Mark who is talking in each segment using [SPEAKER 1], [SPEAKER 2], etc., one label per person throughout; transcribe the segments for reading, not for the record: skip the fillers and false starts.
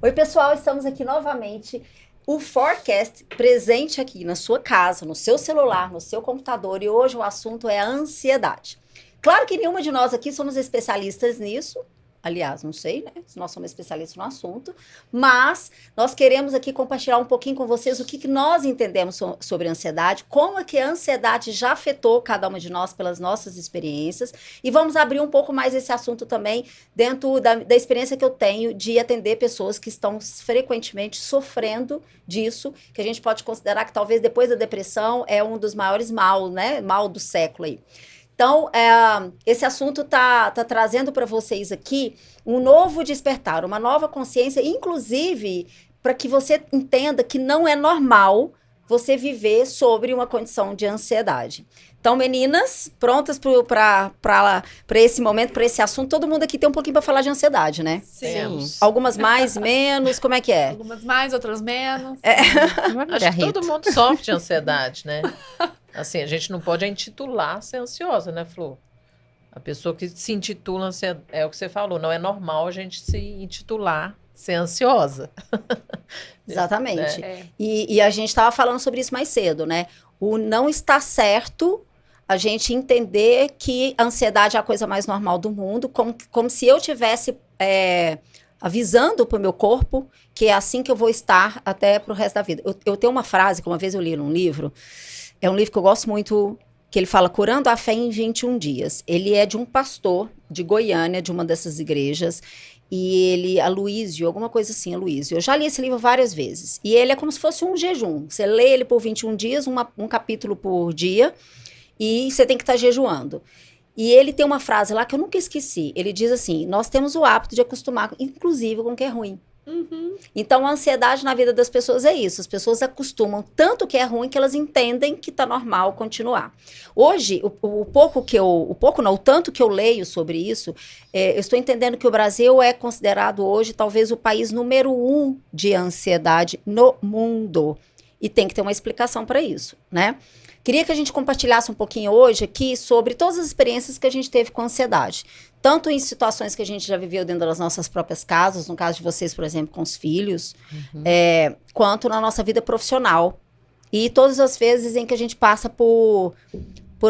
[SPEAKER 1] Oi, pessoal, estamos aqui novamente. O Forecast presente aqui na sua casa, no seu celular, no seu computador. E hoje o assunto é a ansiedade. Claro que nenhuma de nós aqui somos especialistas nisso. Aliás, não sei, né? Se nós somos especialistas no assunto. Mas nós queremos aqui compartilhar um pouquinho com vocês o que nós entendemos sobre a ansiedade, como é que a ansiedade já afetou cada uma de nós pelas nossas experiências. E vamos abrir um pouco mais esse assunto também dentro da experiência que eu tenho de atender pessoas que estão frequentemente sofrendo disso, que a gente pode considerar que talvez depois da depressão é um dos maiores mal, né? Mal do século aí. Então, esse assunto tá trazendo para vocês aqui um novo despertar, uma nova consciência, inclusive para que você entenda que não é normal você viver sobre uma condição de ansiedade. Então, meninas, prontas para esse momento, para esse assunto? Todo mundo aqui tem um pouquinho para falar de ansiedade, né?
[SPEAKER 2] Sim.
[SPEAKER 1] Algumas mais, menos, como é que é?
[SPEAKER 2] Algumas mais, outras menos.
[SPEAKER 3] Acho que todo mundo sofre de ansiedade, né? Assim, a gente não pode intitular ser ansiosa, né, Flor? A pessoa que se intitula ansiosa, é o que você falou, não é normal a gente se intitular ser ansiosa.
[SPEAKER 1] Exatamente.
[SPEAKER 2] É.
[SPEAKER 1] E a gente estava falando sobre isso mais cedo, né? O não está certo a gente entender que a ansiedade é a coisa mais normal do mundo, como se eu tivesse avisando para o meu corpo que é assim que eu vou estar até para o resto da vida. Eu tenho uma frase que uma vez eu li num livro, é um livro que eu gosto muito, que ele fala Curando a Fé em 21 Dias. Ele é de um pastor de Goiânia, de uma dessas igrejas, e ele, Aloísio, alguma coisa assim, Aloísio. Eu já li esse livro várias vezes. E ele é como se fosse um jejum. Você lê ele por 21 dias, um capítulo por dia, e você tem que estar jejuando. E ele tem uma frase lá que eu nunca esqueci. Ele diz assim, nós temos o hábito de acostumar, inclusive, com o que é ruim.
[SPEAKER 2] Uhum.
[SPEAKER 1] Então, a ansiedade na vida das pessoas é isso. As pessoas acostumam tanto que é ruim que elas entendem que tá normal continuar. Hoje, o tanto que eu leio sobre isso, eu estou entendendo que o Brasil é considerado hoje talvez o país número 1 de ansiedade no mundo. E tem que ter uma explicação para isso, né? Queria que a gente compartilhasse um pouquinho hoje aqui sobre todas as experiências que a gente teve com ansiedade. Tanto em situações que a gente já viveu dentro das nossas próprias casas, no caso de vocês, por exemplo, com os filhos, quanto na nossa vida profissional. E todas as vezes em que a gente passa por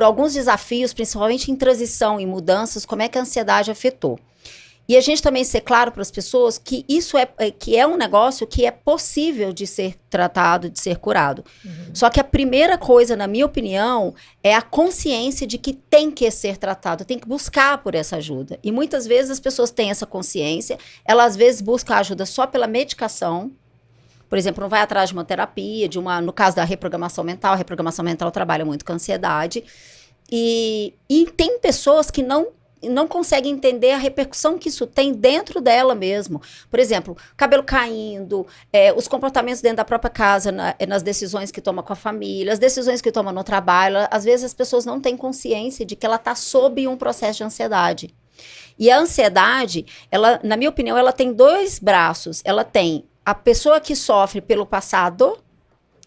[SPEAKER 1] alguns desafios, principalmente em transição e mudanças, como é que a ansiedade afetou. E a gente também ser claro para as pessoas que isso que é um negócio que é possível de ser tratado, de ser curado. Uhum. Só que a primeira coisa, na minha opinião, é a consciência de que tem que ser tratado, tem que buscar por essa ajuda. E muitas vezes as pessoas têm essa consciência, elas às vezes buscam ajuda só pela medicação. Por exemplo, não vai atrás de uma terapia, no caso da reprogramação mental, a reprogramação mental trabalha muito com ansiedade. E tem pessoas que não consegue entender a repercussão que isso tem dentro dela mesmo. Por exemplo, cabelo caindo, os comportamentos dentro da própria casa, nas decisões que toma com a família, as decisões que toma no trabalho. Às vezes as pessoas não têm consciência de que ela está sob um processo de ansiedade. E a ansiedade, ela, na minha opinião, ela tem dois braços. Ela tem a pessoa que sofre pelo passado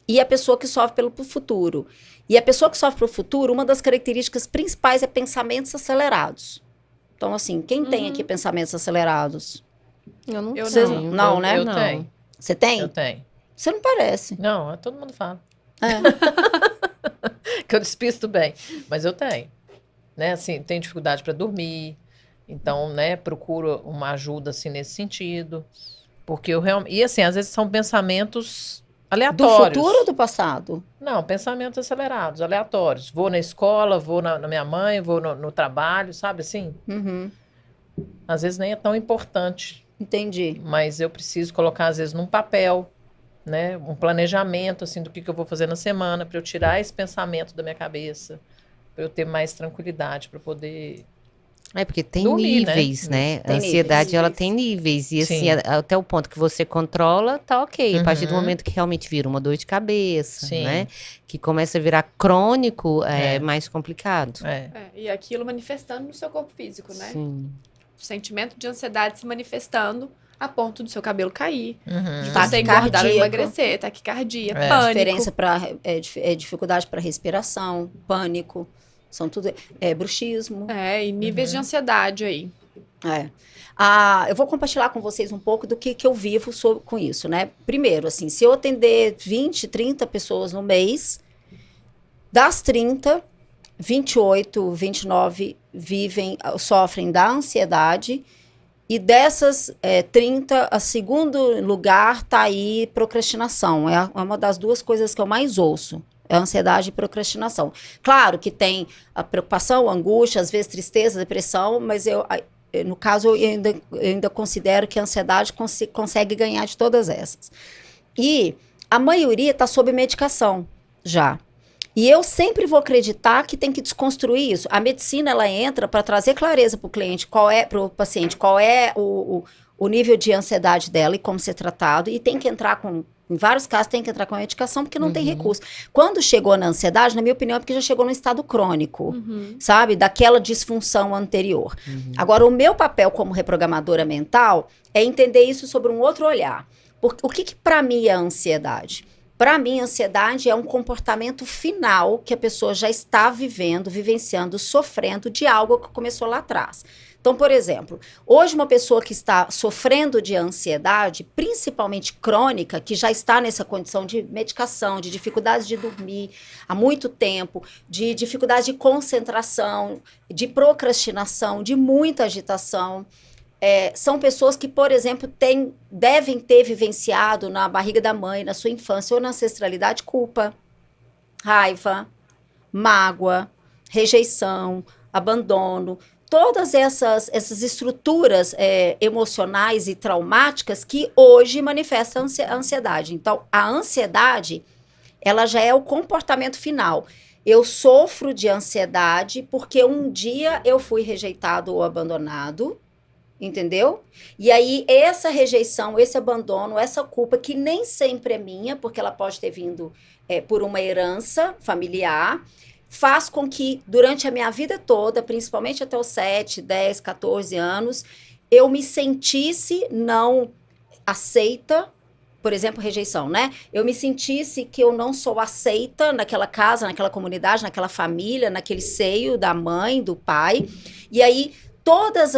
[SPEAKER 1] e a pessoa que sofre pelo futuro. E a pessoa que sofre pelo futuro, uma das características principais é pensamentos acelerados. Então, assim, quem tem aqui pensamentos acelerados?
[SPEAKER 3] Eu não
[SPEAKER 2] tenho.
[SPEAKER 1] Não, né?
[SPEAKER 3] Eu tenho.
[SPEAKER 1] Você tem?
[SPEAKER 3] Eu tenho.
[SPEAKER 1] Você não parece.
[SPEAKER 3] Não, todo mundo fala. Que eu despisto bem. Mas eu tenho. Né? Assim, tenho dificuldade para dormir. Então, né, procuro uma ajuda, assim, nesse sentido. Porque eu realmente... E, assim, às vezes são pensamentos aleatórios.
[SPEAKER 1] Do futuro ou do passado?
[SPEAKER 3] Não, pensamentos acelerados, aleatórios. Vou na escola, vou na minha mãe, vou no trabalho, sabe assim?
[SPEAKER 1] Uhum.
[SPEAKER 3] Às vezes nem é tão importante.
[SPEAKER 1] Entendi.
[SPEAKER 3] Mas eu preciso colocar, às vezes, num papel, né? Um planejamento, assim, do que eu vou fazer na semana, para eu tirar esse pensamento da minha cabeça, para eu ter mais tranquilidade, para poder...
[SPEAKER 4] Porque tem
[SPEAKER 3] dormir,
[SPEAKER 4] níveis, né?
[SPEAKER 1] Tem
[SPEAKER 4] A ansiedade,
[SPEAKER 1] níveis.
[SPEAKER 4] ela tem níveis. E assim,
[SPEAKER 3] Sim.
[SPEAKER 4] até o ponto que você controla, tá ok. A partir do
[SPEAKER 3] Uhum.
[SPEAKER 4] momento que realmente vira uma dor de cabeça,
[SPEAKER 3] Sim.
[SPEAKER 4] né? Que começa a virar crônico, é mais complicado.
[SPEAKER 2] E aquilo manifestando no seu corpo físico, né?
[SPEAKER 4] Sim.
[SPEAKER 2] O sentimento de ansiedade se manifestando a ponto do seu cabelo cair,
[SPEAKER 3] Uhum.
[SPEAKER 2] de você engordar ou emagrecer, taquicardia, pânico.
[SPEAKER 1] Diferença dificuldade para respiração, pânico, são tudo bruxismo.
[SPEAKER 2] E níveis de ansiedade aí.
[SPEAKER 1] Eu vou compartilhar com vocês um pouco do que eu vivo com isso, né? Primeiro, assim, se eu atender 20, 30 pessoas no mês, das 30, 28, 29 sofrem da ansiedade. E dessas 30, a segundo lugar tá aí procrastinação. É uma das duas coisas que eu mais ouço. É a ansiedade e procrastinação. Claro que tem a preocupação, a angústia, às vezes tristeza, depressão, mas no caso eu ainda considero que a ansiedade consegue ganhar de todas essas. E a maioria está sob medicação já. E eu sempre vou acreditar que tem que desconstruir isso. A medicina, ela entra para trazer clareza para o cliente, para o paciente, qual é o nível de ansiedade dela e como ser tratado. E tem que entrar em vários casos, tem que entrar com a medicação, porque não tem recurso. Quando chegou na ansiedade, na minha opinião, é porque já chegou no estado crônico, sabe? Daquela disfunção anterior. Agora, o meu papel como reprogramadora mental é entender isso sobre um outro olhar. O que para mim é ansiedade? Para mim, a ansiedade é um comportamento final que a pessoa já está vivenciando, sofrendo de algo que começou lá atrás. Então, por exemplo, hoje uma pessoa que está sofrendo de ansiedade, principalmente crônica, que já está nessa condição de medicação, de dificuldade de dormir há muito tempo, de dificuldade de concentração, de procrastinação, de muita agitação, são pessoas que, por exemplo, devem ter vivenciado na barriga da mãe, na sua infância ou na ancestralidade, culpa, raiva, mágoa, rejeição, abandono, todas essas estruturas emocionais e traumáticas que hoje manifestam a ansiedade. Então, a ansiedade, ela já é o comportamento final. Eu sofro de ansiedade porque um dia eu fui rejeitado ou abandonado, entendeu? E aí, essa rejeição, esse abandono, essa culpa, que nem sempre é minha, porque ela pode ter vindo por uma herança familiar, faz com que, durante a minha vida toda, principalmente até os 7, 10, 14 anos, eu me sentisse não aceita, por exemplo, rejeição, né? Eu me sentisse que eu não sou aceita naquela casa, naquela comunidade, naquela família, naquele seio da mãe, do pai, e aí todas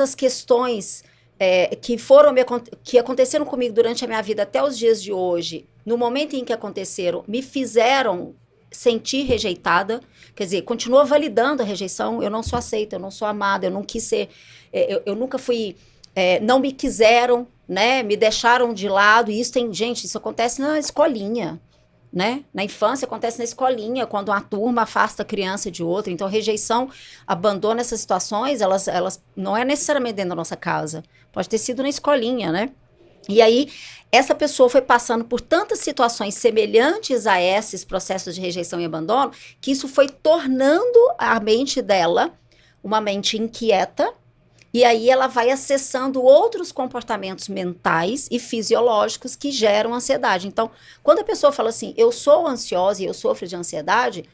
[SPEAKER 1] as questões que aconteceram comigo durante a minha vida até os dias de hoje, no momento em que aconteceram, me fizeram sentir rejeitada, quer dizer, continua validando a rejeição, eu não sou aceita, eu não sou amada, eu não quis ser, eu nunca fui, não me quiseram, né, me deixaram de lado, e isso acontece na escolinha, né? Na infância acontece na escolinha, quando uma turma afasta a criança de outra. Então, rejeição, abandono, essas situações, elas não é necessariamente dentro da nossa casa. Pode ter sido na escolinha, né? E aí, essa pessoa foi passando por tantas situações semelhantes a esses processos de rejeição e abandono, que isso foi tornando a mente dela uma mente inquieta, e aí ela vai acessando outros comportamentos mentais e fisiológicos que geram ansiedade. Então, quando a pessoa fala assim, eu sou ansiosa e eu sofro de ansiedade,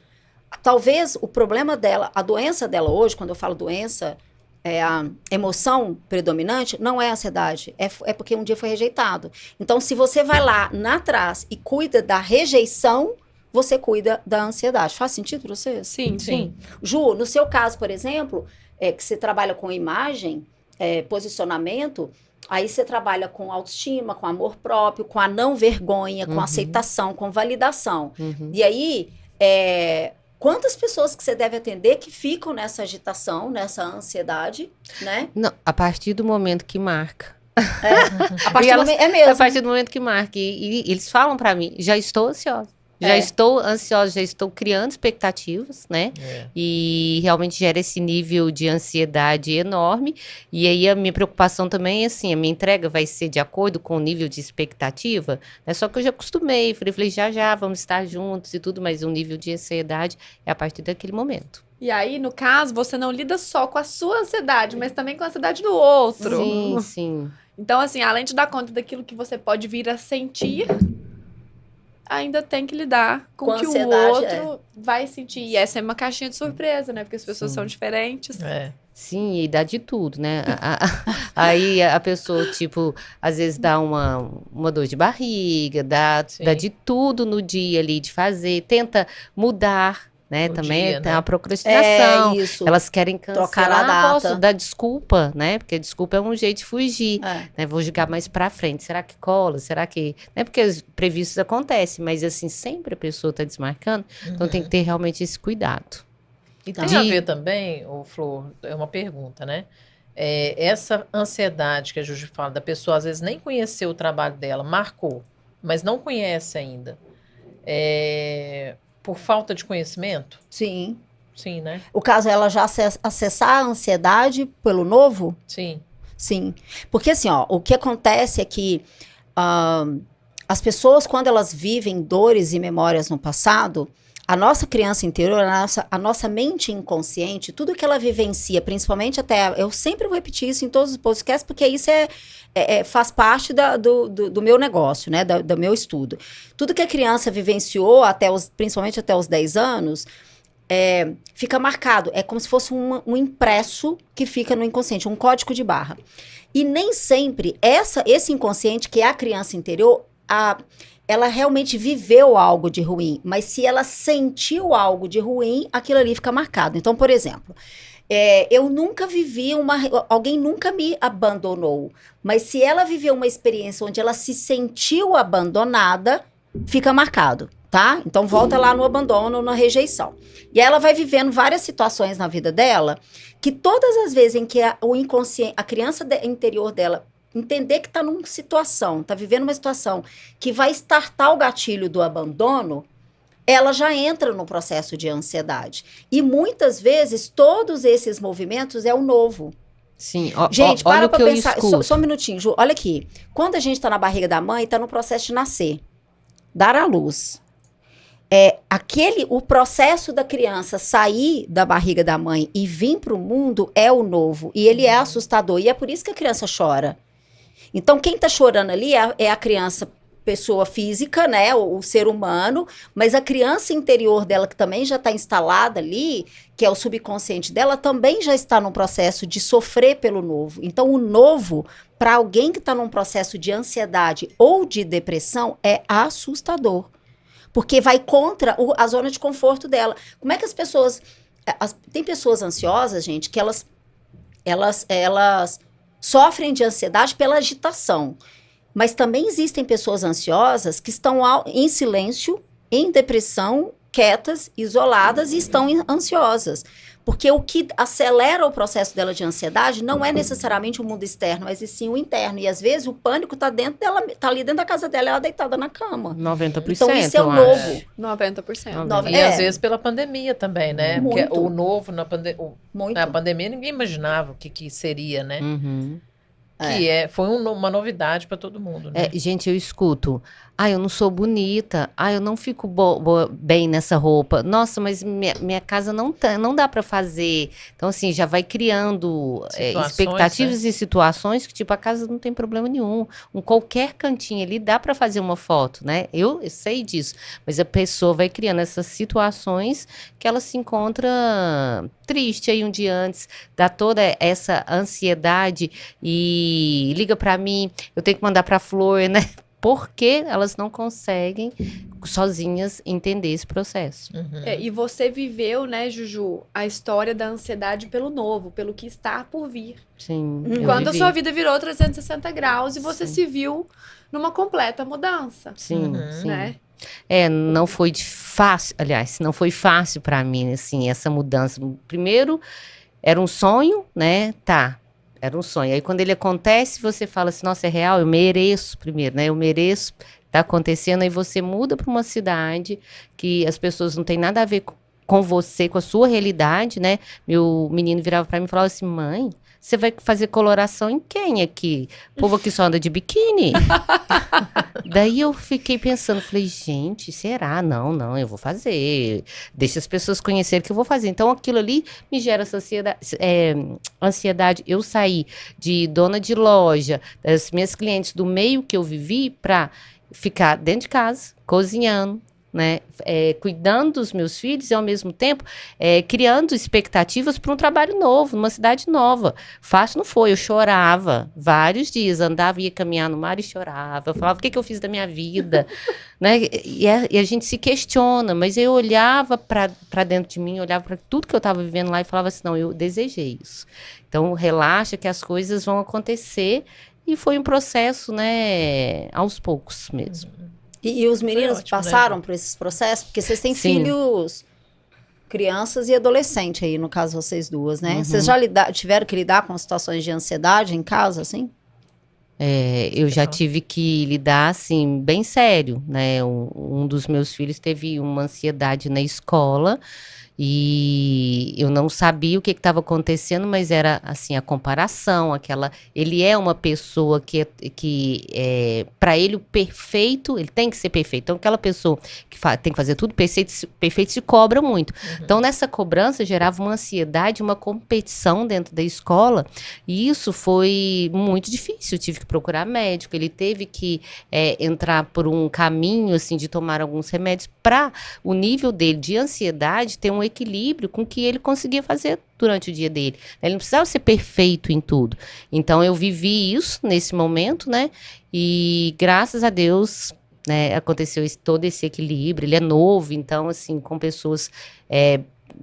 [SPEAKER 1] talvez o problema dela, a doença dela hoje, quando eu falo doença, a emoção predominante, não é a ansiedade, é porque um dia foi rejeitado. Então, se você vai lá atrás e cuida da rejeição, você cuida da ansiedade. Faz sentido para você?
[SPEAKER 2] Sim.
[SPEAKER 1] Ju, no seu caso, por exemplo, que você trabalha com imagem, posicionamento, aí você trabalha com autoestima, com amor próprio, com a não vergonha, com aceitação, com validação. E aí, quantas pessoas que você deve atender que ficam nessa agitação, nessa ansiedade, né?
[SPEAKER 4] Não, a partir do momento que marca.
[SPEAKER 1] A partir do momento, mesmo.
[SPEAKER 4] A partir do momento que marca. E eles falam pra mim, já estou ansiosa. Já estou ansiosa, já estou criando expectativas, né? E realmente gera esse nível de ansiedade enorme. E aí a minha preocupação também é assim, a minha entrega vai ser de acordo com o nível de expectativa, né? Só que eu já acostumei, falei, já, vamos estar juntos e tudo, mas o nível de ansiedade é a partir daquele momento.
[SPEAKER 2] E aí, no caso, você não lida só com a sua ansiedade, mas também com a ansiedade do outro.
[SPEAKER 4] Sim.
[SPEAKER 2] Então, assim, além de dar conta daquilo que você pode vir a sentir, ainda tem que lidar com o que o outro vai sentir. E essa é uma caixinha de surpresa, né? Porque as pessoas são diferentes.
[SPEAKER 4] Sim, e dá de tudo, né? Aí a pessoa, tipo, às vezes dá uma dor de barriga, dá de tudo no dia ali de fazer, tenta mudar, né?
[SPEAKER 3] No
[SPEAKER 4] Também
[SPEAKER 3] dia,
[SPEAKER 4] tem
[SPEAKER 3] né?
[SPEAKER 4] a procrastinação.
[SPEAKER 1] Isso.
[SPEAKER 4] Elas querem
[SPEAKER 1] Trocar
[SPEAKER 4] cancelar,
[SPEAKER 1] a data.
[SPEAKER 4] posso dar desculpa, né? Porque desculpa é um jeito de fugir, né? Vou jogar mais pra frente. Será que cola? Será que... Não é porque os previstos acontecem, mas assim, sempre a pessoa tá desmarcando. Então tem que ter realmente esse cuidado.
[SPEAKER 3] E tem a ver também, Flor, é uma pergunta, né? Essa ansiedade que a Juju fala, da pessoa às vezes nem conheceu o trabalho dela, marcou, mas não conhece ainda. Por falta de conhecimento?
[SPEAKER 1] Sim.
[SPEAKER 3] Sim, né?
[SPEAKER 1] O caso é ela já acessar a ansiedade pelo novo?
[SPEAKER 3] Sim.
[SPEAKER 1] Sim. Porque assim, ó, o que acontece é que as pessoas, quando elas vivem dores e memórias no passado, a nossa criança interior, a nossa mente inconsciente, tudo que ela vivencia, principalmente eu sempre vou repetir isso em todos os podcasts, porque isso faz parte do meu negócio, né, do meu estudo. Tudo que a criança vivenciou, principalmente até os 10 anos, fica marcado. É como se fosse um impresso que fica no inconsciente, um código de barra. E nem sempre esse inconsciente, que é a criança interior, ela realmente viveu algo de ruim, mas se ela sentiu algo de ruim, aquilo ali fica marcado. Então, por exemplo, eu nunca vivi alguém nunca me abandonou, mas se ela viveu uma experiência onde ela se sentiu abandonada, fica marcado, tá? Então, volta lá no abandono, na rejeição. E ela vai vivendo várias situações na vida dela, que todas as vezes em que o inconsciente, a criança interior dela entender que está numa situação, está vivendo uma situação que vai startar o gatilho do abandono, ela já entra no processo de ansiedade. E muitas vezes, todos esses movimentos é o novo.
[SPEAKER 4] Sim,
[SPEAKER 1] gente,
[SPEAKER 4] olha
[SPEAKER 1] para pensar,
[SPEAKER 4] só
[SPEAKER 1] um minutinho, Ju, olha aqui. Quando a gente está na barriga da mãe, está no processo de nascer, dar à luz. O processo da criança sair da barriga da mãe e vir para o mundo é o novo. E ele é assustador. E é por isso que a criança chora. Então, quem está chorando ali é a criança, pessoa física, né? O ser humano, mas a criança interior dela, que também já está instalada ali, que é o subconsciente dela, também já está num processo de sofrer pelo novo. Então, o novo, para alguém que está num processo de ansiedade ou de depressão, é assustador. Porque vai contra a zona de conforto dela. Como é que as pessoas... tem pessoas ansiosas, gente, que elas sofrem de ansiedade pela agitação. Mas também existem pessoas ansiosas que estão em silêncio, em depressão, quietas, isoladas e estão ansiosas. Porque o que acelera o processo dela de ansiedade não é necessariamente o mundo externo, mas sim o interno. E às vezes o pânico está dentro dela, está ali dentro da casa dela, ela deitada na cama.
[SPEAKER 4] 90%.
[SPEAKER 1] Então isso é o novo.
[SPEAKER 2] 90%.
[SPEAKER 3] E às vezes pela pandemia também, né?
[SPEAKER 1] Muito.
[SPEAKER 3] Porque o novo na pandemia ninguém imaginava o que seria, né?
[SPEAKER 4] Uhum.
[SPEAKER 3] Que foi uma novidade para todo mundo, né?
[SPEAKER 4] Gente, eu escuto. Eu não sou bonita. Eu não fico bem nessa roupa. Nossa, mas minha casa não dá para fazer. Então, assim, já vai criando expectativas e situações que, tipo, a casa não tem problema nenhum. Qualquer cantinho ali dá para fazer uma foto, né? Eu sei disso. Mas a pessoa vai criando essas situações que ela se encontra triste aí um dia antes, dá toda essa ansiedade e liga para mim, eu tenho que mandar para Flor, né? Porque elas não conseguem sozinhas entender esse processo.
[SPEAKER 3] Uhum.
[SPEAKER 2] E você viveu, né, Juju, a história da ansiedade pelo novo, pelo que está por vir.
[SPEAKER 4] Sim.
[SPEAKER 2] Quando a sua vida virou 360 graus e você se viu numa completa mudança.
[SPEAKER 4] Sim, sim.
[SPEAKER 2] Né?
[SPEAKER 4] Não foi fácil, aliás, não foi fácil para mim, assim, essa mudança. Primeiro, era um sonho, né? Era um sonho. Aí quando ele acontece, você fala assim, nossa, é real? Eu mereço primeiro, né? Eu mereço, tá acontecendo. Aí você muda para uma cidade que as pessoas não têm nada a ver com você, com a sua realidade, né? Meu menino virava para mim e falava assim, mãe, você vai fazer coloração em quem aqui? O povo aqui só anda de biquíni. Daí eu fiquei pensando, falei, gente, será? Não, eu vou fazer. Deixa as pessoas conhecerem que eu vou fazer. Então aquilo ali me gera essa ansiedade. Eu saí de dona de loja, das minhas clientes, do meio que eu vivi, para ficar dentro de casa, cozinhando, né? Cuidando dos meus filhos e, ao mesmo tempo, criando expectativas para um trabalho novo, numa cidade nova. Fácil não foi, eu chorava vários dias, andava, ia caminhar no mar e chorava. Eu falava, o que eu fiz da minha vida? Né? E a gente se questiona, mas eu olhava para dentro de mim, olhava para tudo que eu estava vivendo lá e falava assim, não, eu desejei isso. Então, relaxa que as coisas vão acontecer. E foi um processo, né, aos poucos mesmo.
[SPEAKER 1] E os meninos passaram, né, por esses processos? Porque vocês têm filhos, crianças e adolescente aí, no caso vocês duas, né? Vocês já tiveram que lidar com situações de ansiedade em casa, assim?
[SPEAKER 4] Eu já tive que lidar, assim, bem sério, né? Um dos meus filhos teve uma ansiedade na escola e eu não sabia o que estava acontecendo, mas era, assim, a comparação, ele é uma pessoa que para ele o perfeito, ele tem que ser perfeito. Então, aquela pessoa que tem que fazer tudo perfeito se cobra muito. Então, nessa cobrança gerava uma ansiedade, uma competição dentro da escola, e isso foi muito difícil. Eu tive que procurar médico, ele teve que entrar por um caminho, assim, de tomar alguns remédios para o nível dele de ansiedade ter um equilíbrio com o que ele conseguia fazer durante o dia dele. Ele não precisava ser perfeito em tudo. Então, eu vivi isso nesse momento, né? E, graças a Deus, né, aconteceu todo esse equilíbrio. Ele é novo, então, assim, com pessoas...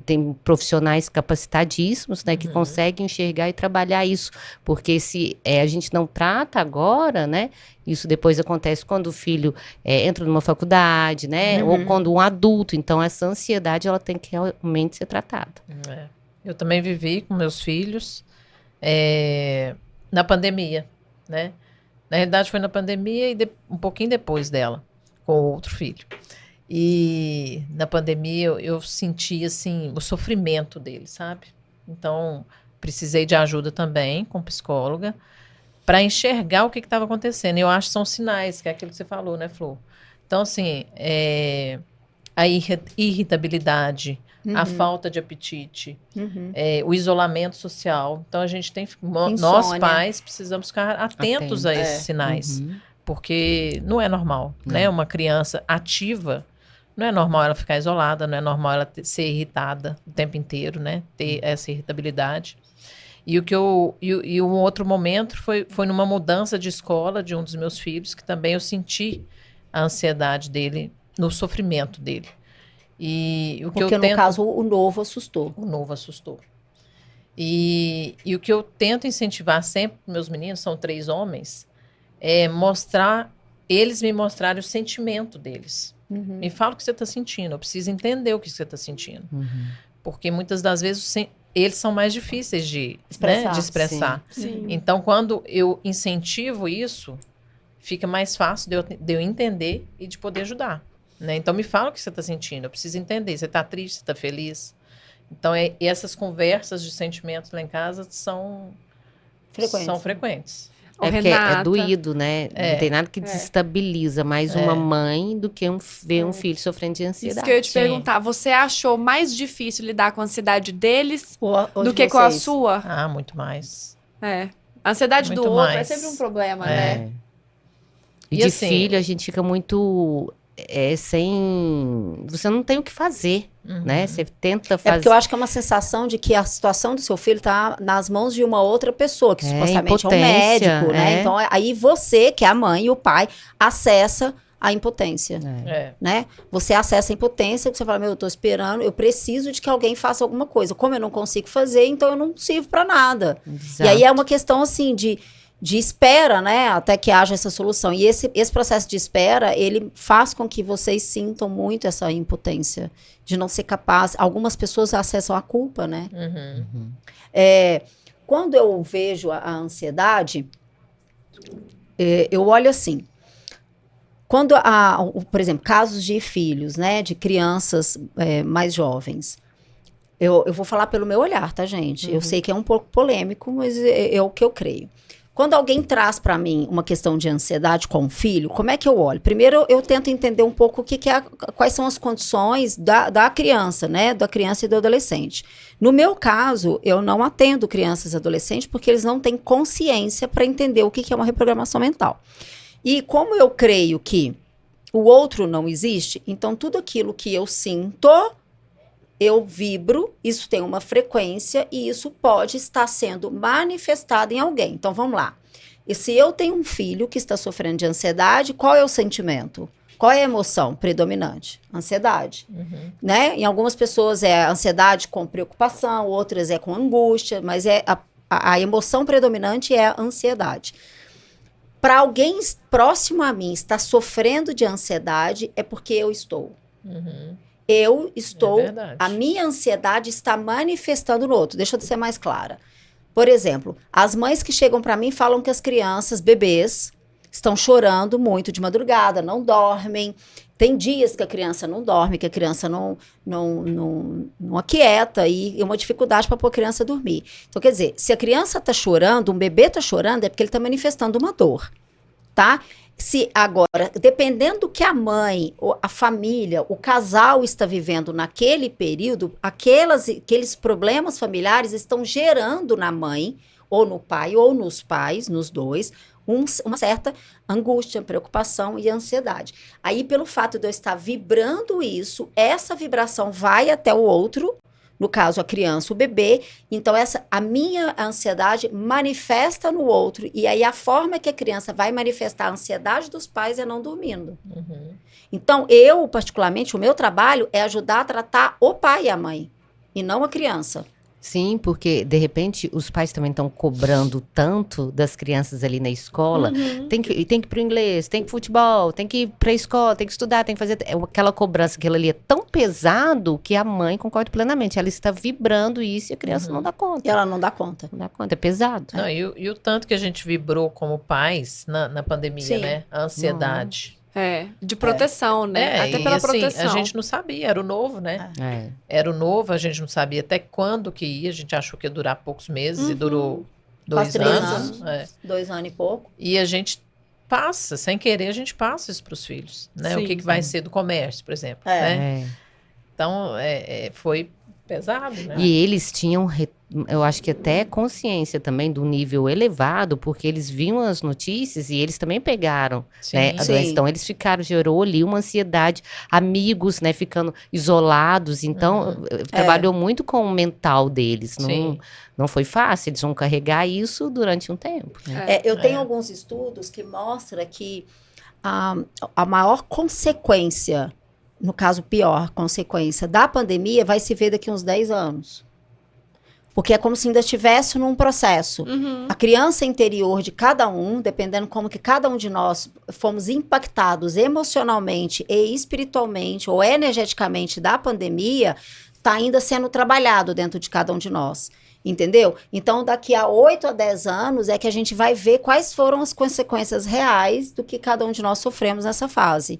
[SPEAKER 4] tem profissionais capacitadíssimos, né, que conseguem enxergar e trabalhar isso, porque se a gente não trata agora, né, isso depois acontece quando o filho entra numa faculdade, né, ou quando um adulto, então essa ansiedade ela tem que realmente ser tratada.
[SPEAKER 3] Eu também vivi com meus filhos na pandemia, né, na realidade foi na pandemia e um pouquinho depois dela, com outro filho. E na pandemia eu senti, assim, o sofrimento dele, sabe? Então, precisei de ajuda também com psicóloga para enxergar o que estava acontecendo. Eu acho que são sinais, que é aquilo que você falou, né, Flor? Então, assim, a irritabilidade, a falta de apetite, o isolamento social. Então, a gente tem... Nós, pais, precisamos ficar atentos a esses sinais. Porque não é normal, né? Uma criança ativa... Não é normal ela ficar isolada, não é normal ela ser irritada o tempo inteiro, né? Ter essa irritabilidade. E um outro momento foi numa mudança de escola de um dos meus filhos, que também eu senti a ansiedade dele, no sofrimento dele. Porque no caso o novo assustou. O novo assustou. E o que eu tento incentivar sempre para meus meninos, são 3 homens, é eles me mostrarem o sentimento deles. Me fala o que você está sentindo. Eu preciso entender o que você está sentindo. Porque muitas das vezes eles são mais difíceis de expressar. Sim. Então, quando eu incentivo isso, fica mais fácil de eu entender e de poder ajudar. Né? Então, me fala o que você está sentindo. Eu preciso entender. Você está triste? Você está feliz? Então, essas conversas de sentimentos lá em casa são frequentes.
[SPEAKER 4] Porque é doído, né? Não tem nada que desestabiliza mais uma mãe do que ver um filho sofrendo de ansiedade.
[SPEAKER 2] Isso que eu ia te perguntar. Você achou mais difícil lidar com a ansiedade deles do que com a sua?
[SPEAKER 3] Ah, muito mais.
[SPEAKER 2] A ansiedade muito do outro é sempre um problema, né?
[SPEAKER 4] E de assim, filho, a gente fica muito... você não tem o que fazer, né? Você tenta fazer...
[SPEAKER 1] porque eu acho que é uma sensação de que a situação do seu filho tá nas mãos de uma outra pessoa, que supostamente é um médico, né? Então, aí você, que é a mãe e o pai, acessa a impotência, né? Você acessa a impotência, você fala, eu tô esperando, eu preciso de que alguém faça alguma coisa. Como eu não consigo fazer, então eu não sirvo para nada. Exato. E aí é uma questão, assim, de espera, né, até que haja essa solução. E esse processo de espera, ele faz com que vocês sintam muito essa impotência, de não ser capaz. Algumas pessoas acessam a culpa, né? Quando eu vejo a ansiedade, eu olho assim, quando por exemplo, casos de filhos, né, de crianças mais jovens, eu vou falar pelo meu olhar, tá, gente? Eu sei que é um pouco polêmico, mas é o que eu creio. Quando alguém traz para mim uma questão de ansiedade com o filho, como é que eu olho? Primeiro, eu tento entender um pouco quais são as condições da criança, né? Da criança e do adolescente. No meu caso, eu não atendo crianças e adolescentes porque eles não têm consciência para entender o que é uma reprogramação mental. E como eu creio que o outro não existe, então tudo aquilo que eu sinto, eu vibro, isso tem uma frequência e isso pode estar sendo manifestado em alguém. Então vamos lá. E se eu tenho um filho que está sofrendo de ansiedade, qual é o sentimento? Qual é a emoção predominante? Ansiedade, né? Em algumas pessoas é ansiedade com preocupação, outras é com angústia, mas a emoção predominante é a ansiedade. Para alguém próximo a mim estar sofrendo de ansiedade, é porque eu estou. Eu estou, a minha ansiedade está manifestando no outro. Deixa eu ser mais clara. Por exemplo, as mães que chegam para mim falam que as crianças, bebês, estão chorando muito de madrugada, não dormem. Tem dias que a criança não dorme, que a criança não aquieta e é uma dificuldade para pôr a criança dormir. Então, quer dizer, se a criança está chorando, um bebê está chorando, é porque ele está manifestando uma dor, tá? Se agora, dependendo do que a mãe, a família, o casal está vivendo naquele período, aqueles problemas familiares estão gerando na mãe, ou no pai, ou nos pais, nos dois, uma certa angústia, preocupação e ansiedade. Aí, pelo fato de eu estar vibrando isso, essa vibração vai até o outro, no caso, a criança, o bebê. Então, a minha ansiedade manifesta no outro. E aí, a forma que a criança vai manifestar a ansiedade dos pais é não dormindo. Então, eu, particularmente, o meu trabalho é ajudar a tratar o pai e a mãe, e não a criança.
[SPEAKER 4] Sim, porque, de repente, os pais também estão cobrando tanto das crianças ali na escola. Tem que ir pro inglês, tem que ir pro futebol, tem que ir pra escola, tem que estudar, tem que fazer... Aquela cobrança, aquilo ali é tão pesado que a mãe concorda plenamente. Ela está vibrando isso e a criança não dá conta.
[SPEAKER 1] E ela não dá conta.
[SPEAKER 4] Não dá conta, é pesado.
[SPEAKER 3] Não, e o tanto que a gente vibrou como pais na pandemia,
[SPEAKER 1] Sim.
[SPEAKER 3] né? A ansiedade.
[SPEAKER 2] De proteção, né? Até pela
[SPEAKER 3] assim,
[SPEAKER 2] proteção.
[SPEAKER 3] A gente não sabia, era o novo, né? Era o novo, a gente não sabia até quando que ia, a gente achou que ia durar poucos meses e durou 2 anos.
[SPEAKER 1] 2 anos e pouco.
[SPEAKER 3] E a gente passa, sem querer, a gente passa isso para os filhos, né?
[SPEAKER 2] Sim,
[SPEAKER 3] o que vai ser do comércio, por exemplo, né? Então, foi pesado, né?
[SPEAKER 4] E eles tinham, eu acho que até consciência também do nível elevado, porque eles viam as notícias e eles também pegaram, né, a doença. Então, eles gerou ali uma ansiedade, amigos, né, ficando isolados. Então, trabalhou muito com o mental deles. Não foi fácil, eles vão carregar isso durante um tempo. Né?
[SPEAKER 1] Eu tenho alguns estudos que mostram que a maior consequência, no caso, pior consequência da pandemia vai se ver daqui a uns 10 anos. Porque é como se ainda estivesse num processo. A criança interior de cada um, dependendo como que cada um de nós fomos impactados emocionalmente e espiritualmente ou energeticamente da pandemia, está ainda sendo trabalhado dentro de cada um de nós. Entendeu? Então, daqui a 8 a 10 anos é que a gente vai ver quais foram as consequências reais do que cada um de nós sofremos nessa fase.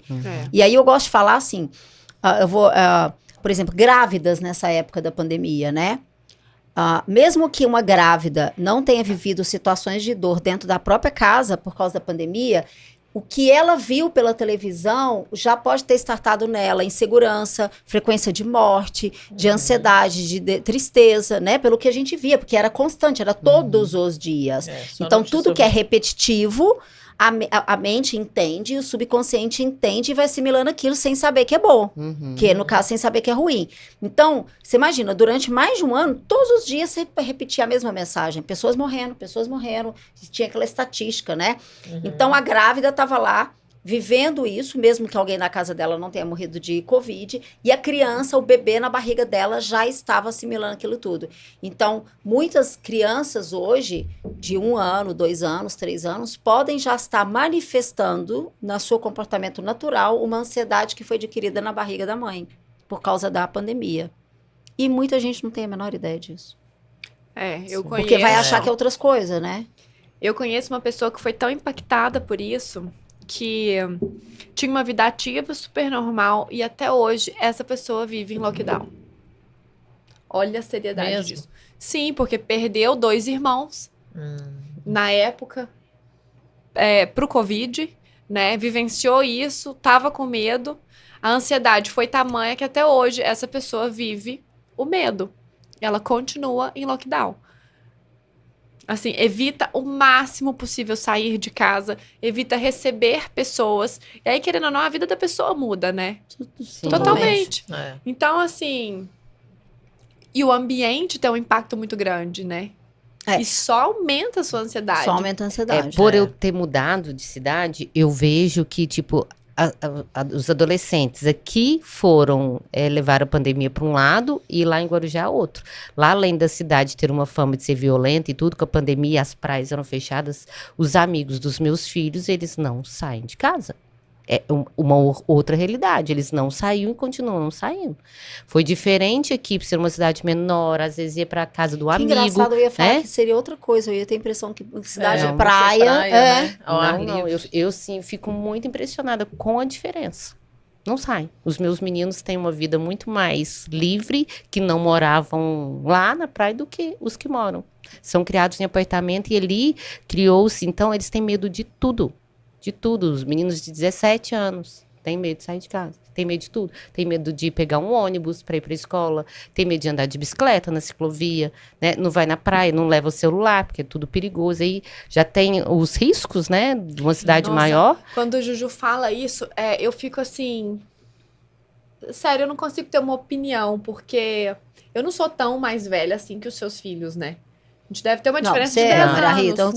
[SPEAKER 1] E aí eu gosto de falar assim, por exemplo, grávidas nessa época da pandemia, né? Mesmo que uma grávida não tenha vivido situações de dor dentro da própria casa por causa da pandemia, o que ela viu pela televisão já pode ter startado nela insegurança, frequência de morte, de ansiedade, de tristeza, né? Pelo que a gente via, porque era constante, era todos os dias. Então, tudo que é repetitivo, a mente entende, o subconsciente entende e vai assimilando aquilo sem saber que é bom. Que, no caso, sem saber que é ruim. Então, você imagina, durante mais de um ano, todos os dias você repetia a mesma mensagem. Pessoas morrendo. Tinha aquela estatística, né? Então, a grávida estava lá, vivendo isso, mesmo que alguém na casa dela não tenha morrido de Covid, e a criança, o bebê na barriga dela já estava assimilando aquilo tudo. Então, muitas crianças hoje, de 1 ano, 2 anos, 3 anos, podem já estar manifestando, no seu comportamento natural, uma ansiedade que foi adquirida na barriga da mãe, por causa da pandemia. E muita gente não tem a menor ideia disso.
[SPEAKER 2] Eu conheço.
[SPEAKER 1] Porque vai achar que é outras coisas, né?
[SPEAKER 2] Eu conheço uma pessoa que foi tão impactada por isso, que tinha uma vida ativa, super normal, e até hoje essa pessoa vive em lockdown. Olha a seriedade disso. Sim, porque perdeu 2 irmãos na época pro Covid, né? Vivenciou isso, tava com medo. A ansiedade foi tamanha que até hoje essa pessoa vive o medo. Ela continua em lockdown. Assim, evita o máximo possível sair de casa, evita receber pessoas. E aí, querendo ou não, a vida da pessoa muda, né?
[SPEAKER 4] Sim.
[SPEAKER 2] Totalmente.
[SPEAKER 3] É.
[SPEAKER 2] Então, assim... E o ambiente tem um impacto muito grande, né? E só aumenta a sua ansiedade.
[SPEAKER 1] Só aumenta a ansiedade.
[SPEAKER 4] Por eu ter mudado de cidade, eu vejo que, tipo, os adolescentes aqui foram levar a pandemia para um lado e lá em Guarujá outro. Lá, além da cidade ter uma fama de ser violenta e tudo, com a pandemia, as praias eram fechadas, os amigos dos meus filhos, eles não saem de casa. É uma outra realidade. Eles não saíam e continuam não saindo. Foi diferente aqui, por ser uma cidade menor, às vezes ia para casa do amigo.
[SPEAKER 1] Engraçado, eu ia falar que seria outra coisa. Eu ia ter a impressão que cidade de praia...
[SPEAKER 3] né?
[SPEAKER 4] Não, eu sim fico muito impressionada com a diferença. Não saem. Os meus meninos têm uma vida muito mais livre, que não moravam lá na praia, do que os que moram. São criados em apartamento e ali criou-se, então eles têm medo de tudo. De tudo. Os meninos de 17 anos têm medo de sair de casa. Tem medo de tudo. Tem medo de pegar um ônibus para ir para a escola. Tem medo de andar de bicicleta na ciclovia. Né? Não vai na praia, não leva o celular, porque é tudo perigoso. Aí já tem os riscos, né? De uma cidade maior.
[SPEAKER 2] Quando o Juju fala isso, eu fico assim... Sério, eu não consigo ter uma opinião, porque eu não sou tão mais velha assim que os seus filhos, né? A gente deve ter uma diferença de 10 anos.
[SPEAKER 1] Rita,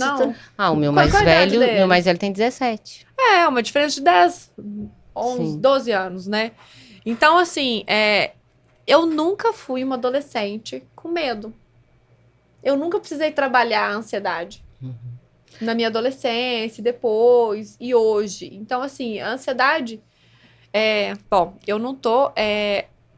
[SPEAKER 2] não.
[SPEAKER 4] O meu mais velho tem 17.
[SPEAKER 2] Uma diferença de 10, 11, Sim. 12 anos, né? Então, assim, eu nunca fui uma adolescente com medo. Eu nunca precisei trabalhar a ansiedade. Na minha adolescência, depois e hoje. Então, assim, a ansiedade... Bom, eu não tô...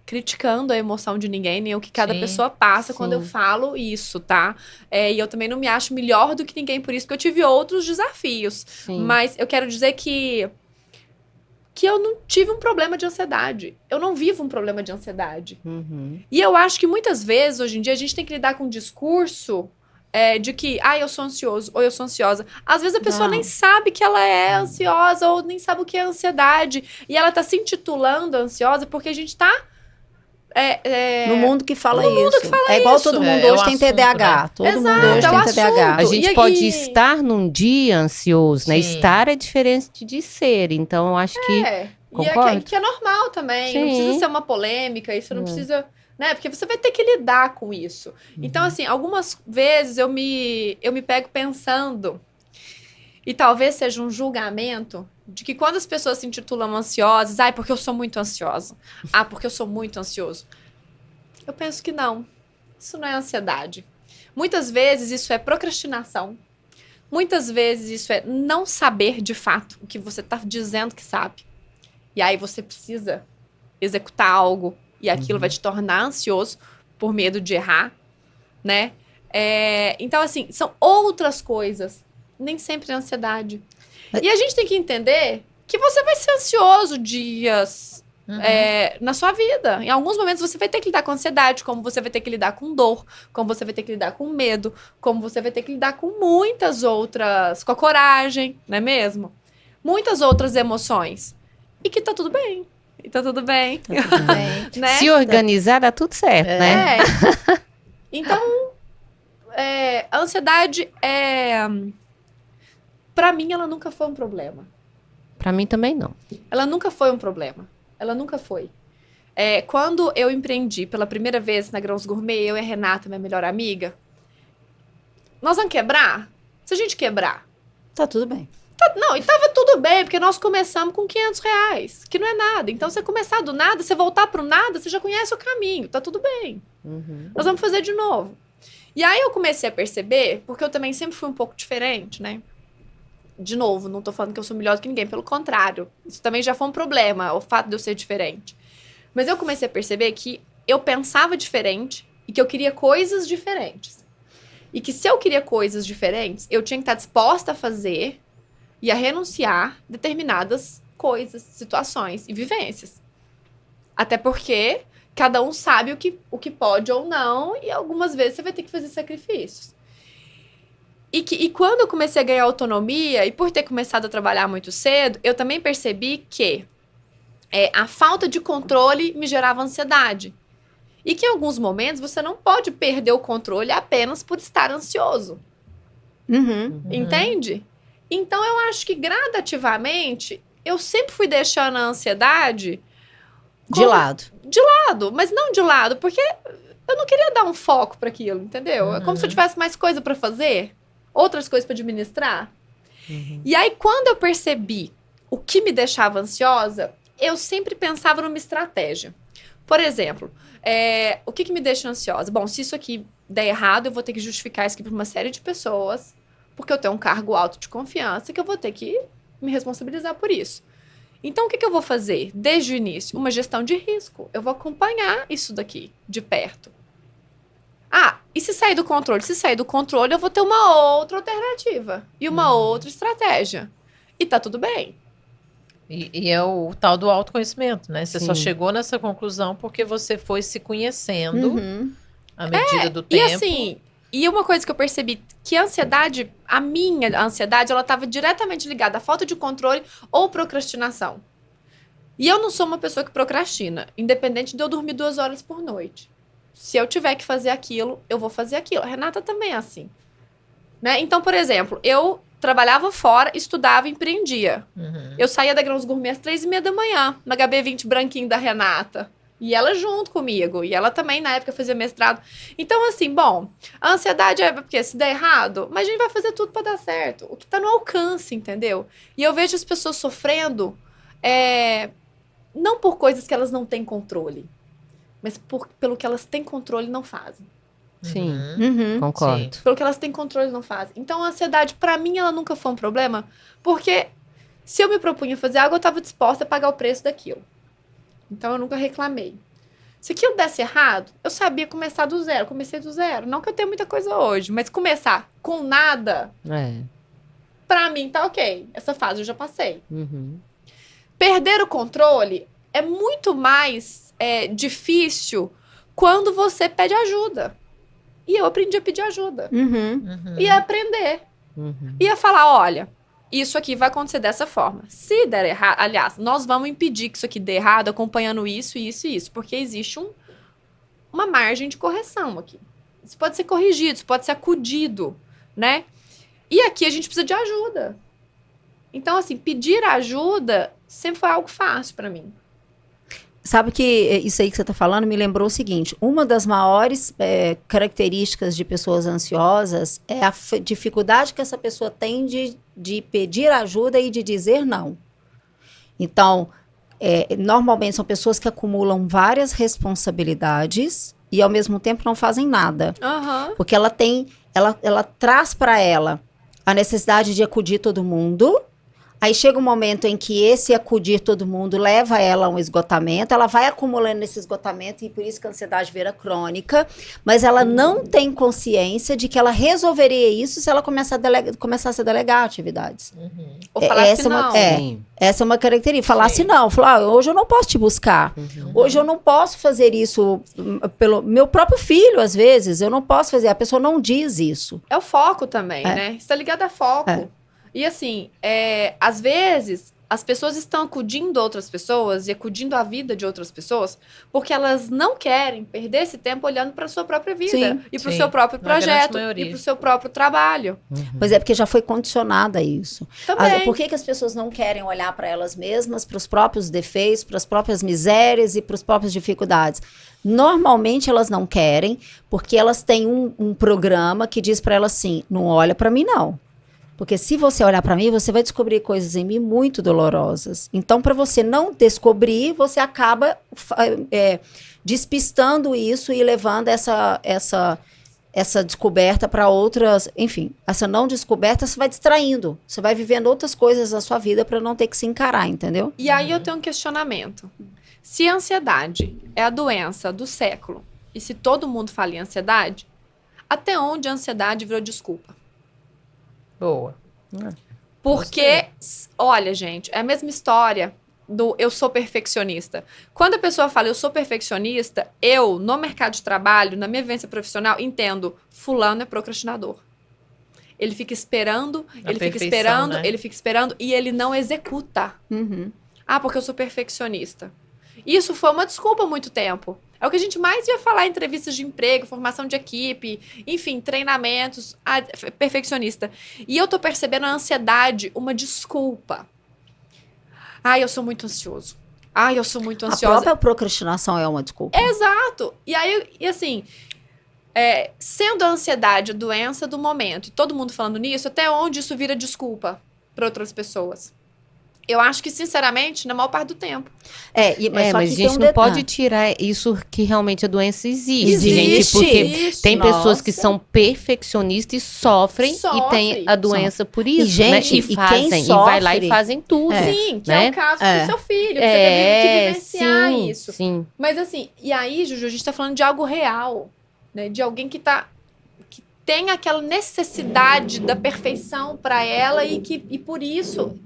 [SPEAKER 2] criticando a emoção de ninguém, nem o que cada pessoa passa quando eu falo isso, tá? E eu também não me acho melhor do que ninguém por isso, porque eu tive outros desafios. Sim. Mas eu quero dizer que eu não tive um problema de ansiedade. Eu não vivo um problema de ansiedade. E eu acho que muitas vezes, hoje em dia, a gente tem que lidar com um discurso de que, eu sou ansioso, ou eu sou ansiosa. Às vezes a pessoa nem sabe que ela é ansiosa, ou nem sabe o que é ansiedade. E ela tá se intitulando ansiosa porque a gente tá...
[SPEAKER 1] no mundo que fala isso. É igual todo mundo hoje tem TDAH. Né? Todo mundo hoje tem TDAH.
[SPEAKER 4] A gente pode estar num dia ansioso, né? Estar é diferente de ser. Então, eu acho que...
[SPEAKER 2] E que é normal também. Sim. Não precisa ser uma polêmica. Isso não precisa... Né? Porque você vai ter que lidar com isso. Então, assim, algumas vezes eu me pego pensando... E talvez seja um julgamento... de que quando as pessoas se intitulam ansiosas, porque eu sou muito ansiosa. Porque eu sou muito ansioso. Eu penso que não. Isso não é ansiedade. Muitas vezes isso é procrastinação. Muitas vezes isso é não saber de fato o que você está dizendo que sabe. E aí você precisa executar algo e aquilo vai te tornar ansioso por medo de errar, né? Então, assim, são outras coisas. Nem sempre é ansiedade. E a gente tem que entender que você vai ser ansioso dias na sua vida. Em alguns momentos você vai ter que lidar com ansiedade, como você vai ter que lidar com dor, como você vai ter que lidar com medo, como você vai ter que lidar com muitas outras... Com a coragem, não é mesmo? Muitas outras emoções. E que tá tudo bem. E tá tudo bem.
[SPEAKER 1] Tá tudo bem.
[SPEAKER 4] Né? Se organizar, dá tudo certo, né?
[SPEAKER 2] Então, a ansiedade pra mim, ela nunca foi um problema.
[SPEAKER 4] Pra mim também não.
[SPEAKER 2] Ela nunca foi um problema. Ela nunca foi. Quando eu empreendi pela primeira vez na Grãos Gourmet, eu e a Renata, minha melhor amiga, nós vamos quebrar? Se a gente quebrar...
[SPEAKER 1] Tá tudo bem.
[SPEAKER 2] Não, e tava tudo bem, porque nós começamos com R$500, que não é nada. Então, você começar do nada, você voltar pro nada, você já conhece o caminho, tá tudo bem. Nós vamos fazer de novo. E aí, eu comecei a perceber, porque eu também sempre fui um pouco diferente, né? De novo, não tô falando que eu sou melhor do que ninguém, pelo contrário. Isso também já foi um problema, o fato de eu ser diferente. Mas eu comecei a perceber que eu pensava diferente e que eu queria coisas diferentes. E que se eu queria coisas diferentes, eu tinha que estar disposta a fazer e a renunciar determinadas coisas, situações e vivências. Até porque cada um sabe o que pode ou não, e algumas vezes você vai ter que fazer sacrifícios. E quando eu comecei a ganhar autonomia, e por ter começado a trabalhar muito cedo, eu também percebi que a falta de controle me gerava ansiedade. E que em alguns momentos você não pode perder o controle apenas por estar ansioso. Entende? Então, eu acho que gradativamente, eu sempre fui deixando a ansiedade...
[SPEAKER 1] De lado.
[SPEAKER 2] De lado, mas não de lado, porque eu não queria dar um foco para aquilo, entendeu? É como se eu tivesse mais coisa para fazer, outras coisas para administrar. E aí, quando eu percebi o que me deixava ansiosa, eu sempre pensava numa estratégia. Por exemplo, o que me deixa ansiosa? Bom, se isso aqui der errado, eu vou ter que justificar isso aqui para uma série de pessoas, porque eu tenho um cargo alto de confiança que eu vou ter que me responsabilizar por isso. Então, o que eu vou fazer desde o início? Uma gestão de risco. Eu vou acompanhar isso daqui de perto. E se sair do controle? Se sair do controle, eu vou ter uma outra alternativa e uma outra estratégia. E tá tudo bem.
[SPEAKER 3] E é o tal do autoconhecimento, né? Você só chegou nessa conclusão porque você foi se conhecendo à medida do tempo.
[SPEAKER 2] E assim, uma coisa que eu percebi, que a ansiedade, a minha ansiedade, ela estava diretamente ligada à falta de controle ou procrastinação. E eu não sou uma pessoa que procrastina, independente de eu dormir 2 horas por noite. Se eu tiver que fazer aquilo, eu vou fazer aquilo. A Renata também é assim. Né? Então, por exemplo, eu trabalhava fora, estudava e empreendia. Eu saía da Grãos Gourmet às 3h30 da manhã, na HB20 branquinho da Renata. E ela junto comigo. E ela também, na época, fazia mestrado. Então, assim, bom, a ansiedade é porque se der errado, mas a gente vai fazer tudo pra dar certo. O que tá no alcance, entendeu? E eu vejo as pessoas sofrendo, não por coisas que elas não têm controle, mas pelo que elas têm controle e não fazem.
[SPEAKER 4] Sim, concordo.
[SPEAKER 2] Sim. Pelo que elas têm controle e não fazem. Então, a ansiedade, pra mim, ela nunca foi um problema, porque se eu me propunha fazer algo, eu tava disposta a pagar o preço daquilo. Então, eu nunca reclamei. Se aquilo desse errado, eu sabia começar do zero. Comecei do zero. Não que eu tenha muita coisa hoje, mas começar com nada, pra mim, tá ok. Essa fase eu já passei. Perder o controle é muito mais difícil quando você pede ajuda. E eu aprendi a pedir ajuda. E a aprender. E a falar, olha, isso aqui vai acontecer dessa forma. Se der errado, aliás, nós vamos impedir que isso aqui dê errado acompanhando isso, isso e isso. Porque existe uma margem de correção aqui. Isso pode ser corrigido, isso pode ser acudido, né? E aqui a gente precisa de ajuda. Então, assim, pedir ajuda sempre foi algo fácil pra mim.
[SPEAKER 1] Sabe que isso aí que você está falando me lembrou o seguinte, uma das maiores características de pessoas ansiosas é a dificuldade que essa pessoa tem de pedir ajuda e de dizer não. Então, normalmente são pessoas que acumulam várias responsabilidades e ao mesmo tempo não fazem nada. Porque ela traz para ela a necessidade de acudir todo mundo. Aí chega um momento em que esse acudir todo mundo leva ela a um esgotamento, ela vai acumulando esse esgotamento e por isso que a ansiedade vira crônica, mas ela não tem consciência de que ela resolveria isso se ela começasse a delegar atividades.
[SPEAKER 2] Ou falasse não.
[SPEAKER 1] Essa é uma característica. Falasse não. Falar, hoje eu não posso te buscar. Hoje eu não posso fazer isso pelo meu próprio filho, às vezes. Eu não posso fazer. A pessoa não diz isso.
[SPEAKER 2] É o foco também, né? Está ligado a foco. E assim, às vezes, as pessoas estão acudindo a outras pessoas e acudindo a vida de outras pessoas porque elas não querem perder esse tempo olhando para a sua própria vida e para o seu próprio projeto e para o seu próprio trabalho.
[SPEAKER 1] Pois é, porque já foi condicionada a isso.
[SPEAKER 2] Também.
[SPEAKER 1] Por que as pessoas não querem olhar para elas mesmas, para os próprios defeitos, para as próprias misérias e para as próprias dificuldades? Normalmente elas não querem porque elas têm um programa que diz para elas assim, não olha para mim não. Porque se você olhar para mim, você vai descobrir coisas em mim muito dolorosas. Então, para você não descobrir, você acaba despistando isso e levando essa descoberta para outras... Enfim, essa não descoberta, você vai distraindo. Você vai vivendo outras coisas na sua vida para não ter que se encarar, entendeu?
[SPEAKER 2] E aí eu tenho um questionamento. Se a ansiedade é a doença do século, e se todo mundo fala em ansiedade, até onde a ansiedade virou desculpa?
[SPEAKER 3] Boa.
[SPEAKER 2] Porque, olha, gente, é a mesma história do eu sou perfeccionista. Quando a pessoa fala eu sou perfeccionista, eu, no mercado de trabalho, na minha vivência profissional, entendo, fulano é procrastinador. Ele fica esperando, ele fica esperando e ele não executa. Porque eu sou perfeccionista. Isso foi uma desculpa há muito tempo. É o que a gente mais ia falar em entrevistas de emprego, formação de equipe, enfim, treinamentos, perfeccionista. E eu tô percebendo a ansiedade uma desculpa. Eu sou muito ansioso. Eu sou muito ansiosa.
[SPEAKER 1] A própria procrastinação é uma desculpa.
[SPEAKER 2] Exato. E aí, assim, sendo a ansiedade a doença do momento, e todo mundo falando nisso, até onde isso vira desculpa para outras pessoas? Eu acho que, sinceramente, na maior parte do tempo.
[SPEAKER 4] Mas a gente não pode tirar isso que realmente a doença existe, gente. Porque tem pessoas que são perfeccionistas e sofrem e tem a doença por isso,
[SPEAKER 1] gente,
[SPEAKER 4] né? E fazem, e vai lá e fazem tudo.
[SPEAKER 2] Sim, que é o caso do seu filho, que você teve que vivenciar isso.
[SPEAKER 4] Sim.
[SPEAKER 2] Mas assim, e aí, Juju, a gente tá falando de algo real, né? De alguém que tem aquela necessidade da perfeição para ela e por isso...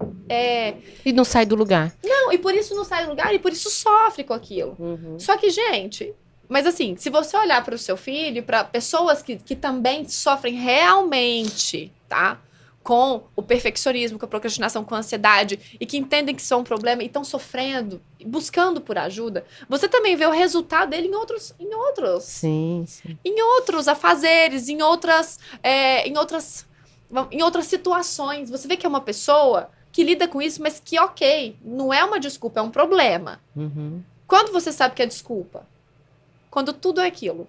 [SPEAKER 4] E não sai do lugar.
[SPEAKER 2] Não, e por isso não sai do lugar e por isso sofre com aquilo. Só que, gente... Mas assim, se você olhar para o seu filho, para pessoas que também sofrem realmente, tá? Com o perfeccionismo, com a procrastinação, com a ansiedade, e que entendem que isso é um problema e estão sofrendo, buscando por ajuda, você também vê o resultado dele em outros
[SPEAKER 4] Sim.
[SPEAKER 2] em outros afazeres, em outras situações. Você vê que é uma pessoa que lida com isso, mas que, ok, não é uma desculpa, é um problema. Quando você sabe que é desculpa? Quando tudo é aquilo.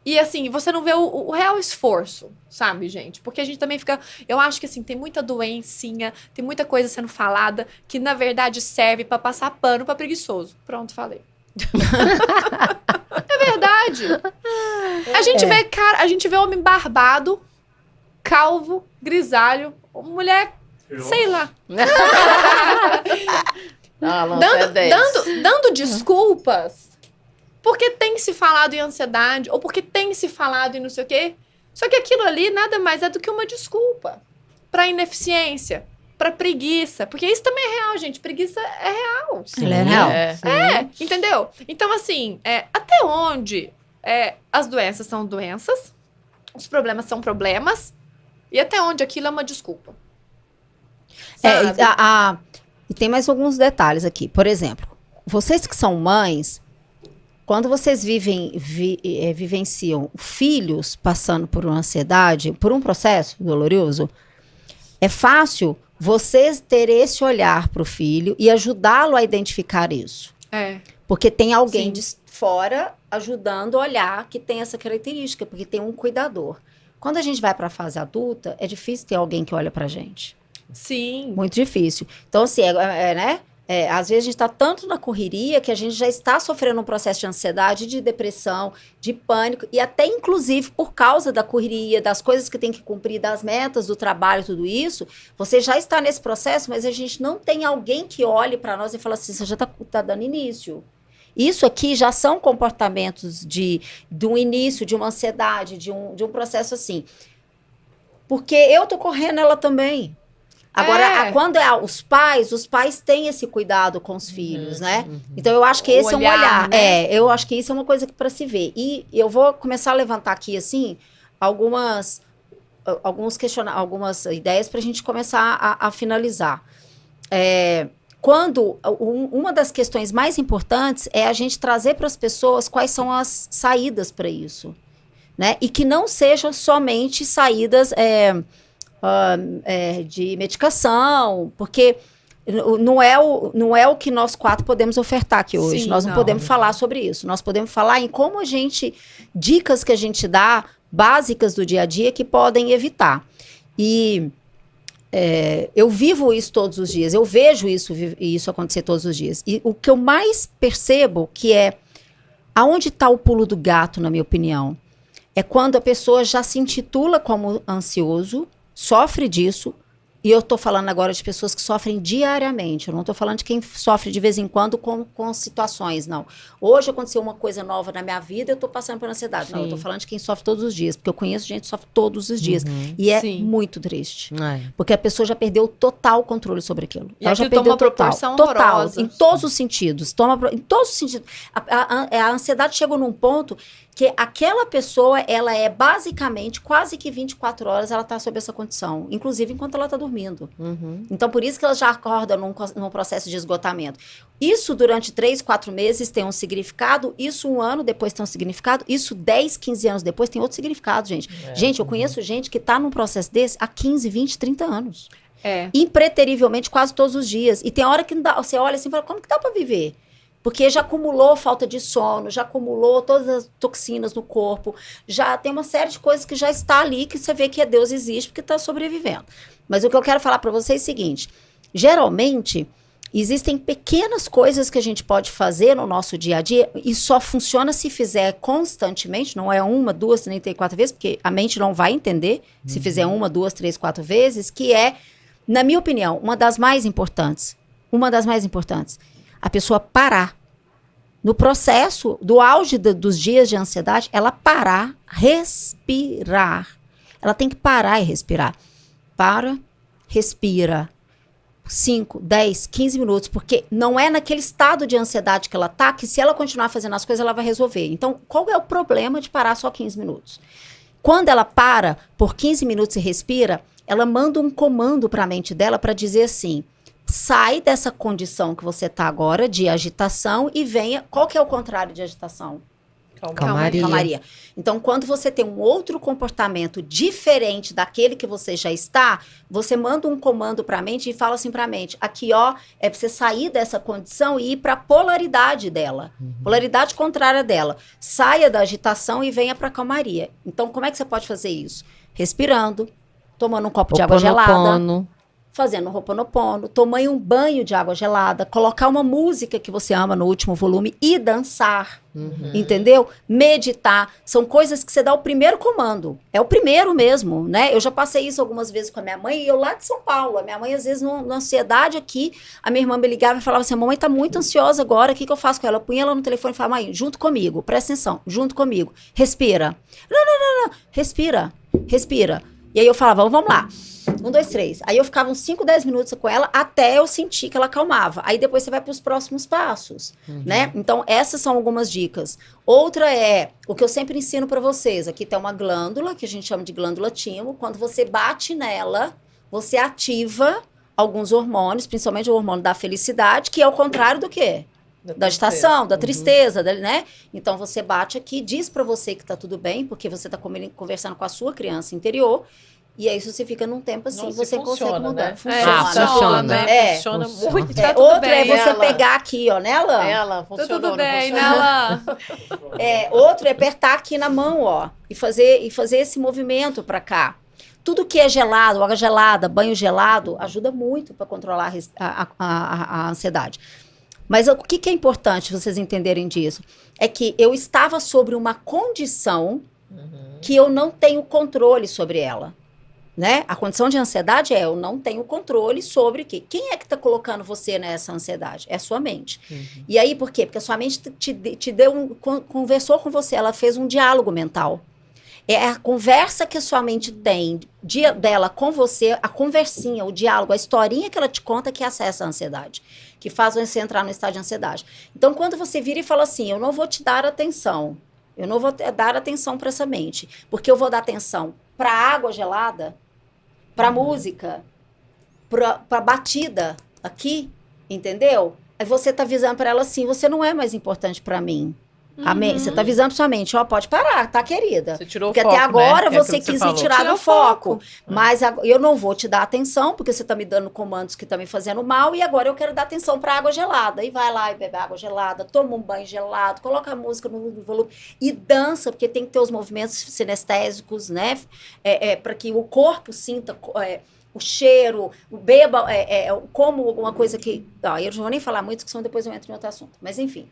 [SPEAKER 2] E, assim, você não vê o real esforço, sabe, gente? Porque a gente também fica... Eu acho que, assim, tem muita doencinha, tem muita coisa sendo falada que, na verdade, serve pra passar pano pra preguiçoso. Pronto, falei. É verdade. A gente vê homem barbado, calvo, grisalho, mulher, sei lá. Dando desculpas porque tem se falado em ansiedade, ou porque tem se falado em não sei o quê. Só que aquilo ali nada mais é do que uma desculpa pra ineficiência, pra preguiça. Porque isso também é real, gente. Preguiça é real.
[SPEAKER 1] Ela é real.
[SPEAKER 2] Entendeu? Então, assim, até onde as doenças são doenças, os problemas são problemas, e até onde aquilo é uma desculpa.
[SPEAKER 1] E tem mais alguns detalhes aqui. Por exemplo, vocês que são mães... Quando vocês vivenciam filhos passando por uma ansiedade, por um processo doloroso, é fácil vocês terem esse olhar para o filho e ajudá-lo a identificar isso. Porque tem alguém de fora ajudando a olhar que tem essa característica, porque tem um cuidador. Quando a gente vai para a fase adulta, é difícil ter alguém que olha para a gente.
[SPEAKER 2] Sim.
[SPEAKER 1] Muito difícil. Então, assim, né? Às vezes a gente está tanto na correria que a gente já está sofrendo um processo de ansiedade, de depressão, de pânico, e até inclusive por causa da correria, das coisas que tem que cumprir, das metas do trabalho, tudo isso, você já está nesse processo, mas a gente não tem alguém que olhe para nós e fala assim, você já está dando início. Isso aqui já são comportamentos de um início, de uma ansiedade, de um processo assim. Porque eu tô correndo ela também. Agora, quando os pais têm esse cuidado com os filhos, né? Então, eu acho que esse é um olhar. Né? Eu acho que isso é uma coisa para se ver. E eu vou começar a levantar aqui, assim, algumas ideias para a gente começar a finalizar. Uma das questões mais importantes é a gente trazer para as pessoas quais são as saídas para isso, né? E que não sejam somente saídas... de medicação, porque não é o que nós 4 podemos ofertar aqui hoje. Sim, nós não podemos falar sobre isso. Nós podemos falar em como dicas que a gente dá, básicas do dia a dia, que podem evitar. E eu vivo isso todos os dias, eu vejo isso acontecer todos os dias. E o que eu mais percebo que aonde está o pulo do gato, na minha opinião, é quando a pessoa já se intitula como ansioso, sofre disso, e eu estou falando agora de pessoas que sofrem diariamente, eu não estou falando de quem sofre de vez em quando com situações, não. Hoje aconteceu uma coisa nova na minha vida, eu estou passando por ansiedade. Não, eu estou falando de quem sofre todos os dias, porque eu conheço gente que sofre todos os dias, e é muito triste, porque a pessoa já perdeu total controle sobre aquilo.
[SPEAKER 2] E
[SPEAKER 1] ela já
[SPEAKER 2] perdeu uma proporção horrorosa.
[SPEAKER 1] Em todos os sentidos, em todos os sentidos. A ansiedade chegou num ponto que aquela pessoa, ela é basicamente, quase que 24 horas, ela está sob essa condição, inclusive enquanto ela está dormindo. dormindo. Então, por isso que elas já acordam num processo de esgotamento. Isso durante 3, 4 meses tem um significado, isso 1 ano depois tem um significado, isso 10, 15 anos depois tem outro significado, gente. Gente, eu conheço gente que tá num processo desse há 15, 20, 30 anos. Impreterivelmente, quase todos os dias. E tem hora que não dá, você olha assim e fala, como que dá pra viver? Porque já acumulou falta de sono, já acumulou todas as toxinas no corpo, já tem uma série de coisas que já está ali, que você vê que Deus existe porque está sobrevivendo. Mas o que eu quero falar para vocês é o seguinte, geralmente, existem pequenas coisas que a gente pode fazer no nosso dia a dia e só funciona se fizer constantemente, não é 1, 2, 34 vezes, porque a mente não vai entender se fizer 1, 2, 3, 4 vezes, que é, na minha opinião, uma das mais importantes, a pessoa parar. No processo do auge dos dias de ansiedade, ela parar, respirar. Ela tem que parar e respirar. Para, respira. 5, 10, 15 minutos, porque não é naquele estado de ansiedade que ela tá, que se ela continuar fazendo as coisas, ela vai resolver. Então, qual é o problema de parar só 15 minutos? Quando ela para por 15 minutos e respira, ela manda um comando para a mente dela para dizer assim, sai dessa condição que você tá agora, de agitação, e venha... Qual que é o contrário de agitação? Calmaria. Então, quando você tem um outro comportamento diferente daquele que você já está, você manda um comando para a mente e fala assim para a mente, aqui ó, é para você sair dessa condição e ir para a polaridade dela, polaridade contrária dela. Saia da agitação e venha para a calmaria. Então, como é que você pode fazer isso? Respirando, tomando um copo de água gelada, fazendo um Ho'oponopono, tomando um banho de água gelada, colocar uma música que você ama no último volume e dançar, entendeu? Meditar, são coisas que você dá o primeiro comando, é o primeiro mesmo, né? Eu já passei isso algumas vezes com a minha mãe, e eu lá de São Paulo, a minha mãe às vezes na ansiedade aqui, a minha irmã me ligava e falava assim, a mamãe tá muito ansiosa agora, o que eu faço com ela? Eu punha ela no telefone e falava, mãe, junto comigo, presta atenção, junto comigo, respira. Não, respira. E aí eu falava, vamos lá. 1, 2, 3. Aí eu ficava uns 5, 10 minutos com ela até eu sentir que ela acalmava. Aí depois você vai para os próximos passos, né? Então, essas são algumas dicas. Outra é, o que eu sempre ensino para vocês. Aqui tem uma glândula, que a gente chama de glândula timo. Quando você bate nela, você ativa alguns hormônios, principalmente o hormônio da felicidade, que é o contrário do quê? Da agitação, da tristeza, né? Então, você bate aqui, diz para você que tá tudo bem, porque você tá conversando com a sua criança interior. E aí, se você fica num tempo assim, você consegue mudar.
[SPEAKER 3] Né?
[SPEAKER 1] Funciona,
[SPEAKER 3] né? Funciona muito.
[SPEAKER 1] Tá outra bem, é você pegar aqui, ó, nela.
[SPEAKER 3] Ela funciona.
[SPEAKER 2] Tá tudo bem, nela.
[SPEAKER 1] Outro é apertar aqui na mão, ó. E fazer esse movimento pra cá. Tudo que é gelado, água gelada, banho gelado, ajuda muito para controlar a ansiedade. Mas o que é importante vocês entenderem disso? É que eu estava sobre uma condição que eu não tenho controle sobre ela. Né? A condição de ansiedade é eu não tenho controle sobre quem é que está colocando você nessa ansiedade? É a sua mente. E aí, por quê? Porque a sua mente te deu conversou com você, ela fez um diálogo mental. É a conversa que a sua mente tem dela com você, a conversinha, o diálogo, a historinha que ela te conta que acessa a ansiedade, que faz você entrar no estado de ansiedade. Então, quando você vira e fala assim, eu não vou te dar atenção, eu não vou dar atenção para essa mente, porque eu vou dar atenção para a água gelada, para música, para batida aqui, entendeu? Aí você tá avisando para ela assim, você não é mais importante para mim. Você tá avisando pra sua mente, ó, pode parar, tá, querida?
[SPEAKER 3] Você tirou
[SPEAKER 1] porque
[SPEAKER 3] o foco,
[SPEAKER 1] até agora
[SPEAKER 3] né?
[SPEAKER 1] você quis me tirar do foco. Mas eu não vou te dar atenção, porque você tá me dando comandos que tá me fazendo mal, e agora eu quero dar atenção pra água gelada. E vai lá e bebe água gelada, toma um banho gelado, coloca a música no volume e dança, porque tem que ter os movimentos sinestésicos, né? Para que o corpo sinta o cheiro, beba, como alguma coisa que... eu não vou nem falar muito, porque senão depois eu entro em outro assunto. Mas enfim.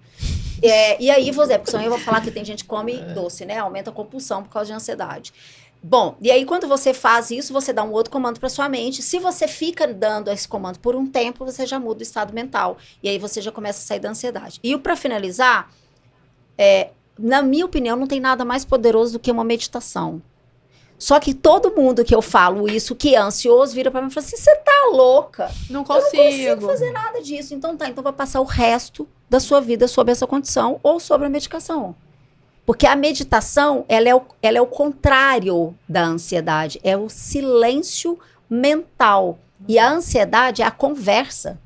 [SPEAKER 1] E aí, porque senão eu vou falar que tem gente que come doce, né? Aumenta a compulsão por causa de ansiedade. Bom, e aí quando você faz isso, você dá um outro comando para sua mente. Se você fica dando esse comando por um tempo, você já muda o estado mental. E aí você já começa a sair da ansiedade. E para finalizar, na minha opinião, não tem nada mais poderoso do que uma meditação. Só que todo mundo que eu falo isso, que é ansioso, vira pra mim e fala assim, você tá louca?
[SPEAKER 2] Não consigo.
[SPEAKER 1] Eu não consigo fazer nada disso. Então vai passar o resto da sua vida sobre essa condição ou sobre a medicação. Porque a meditação, ela é o contrário da ansiedade. É o silêncio mental. E a ansiedade é a conversa.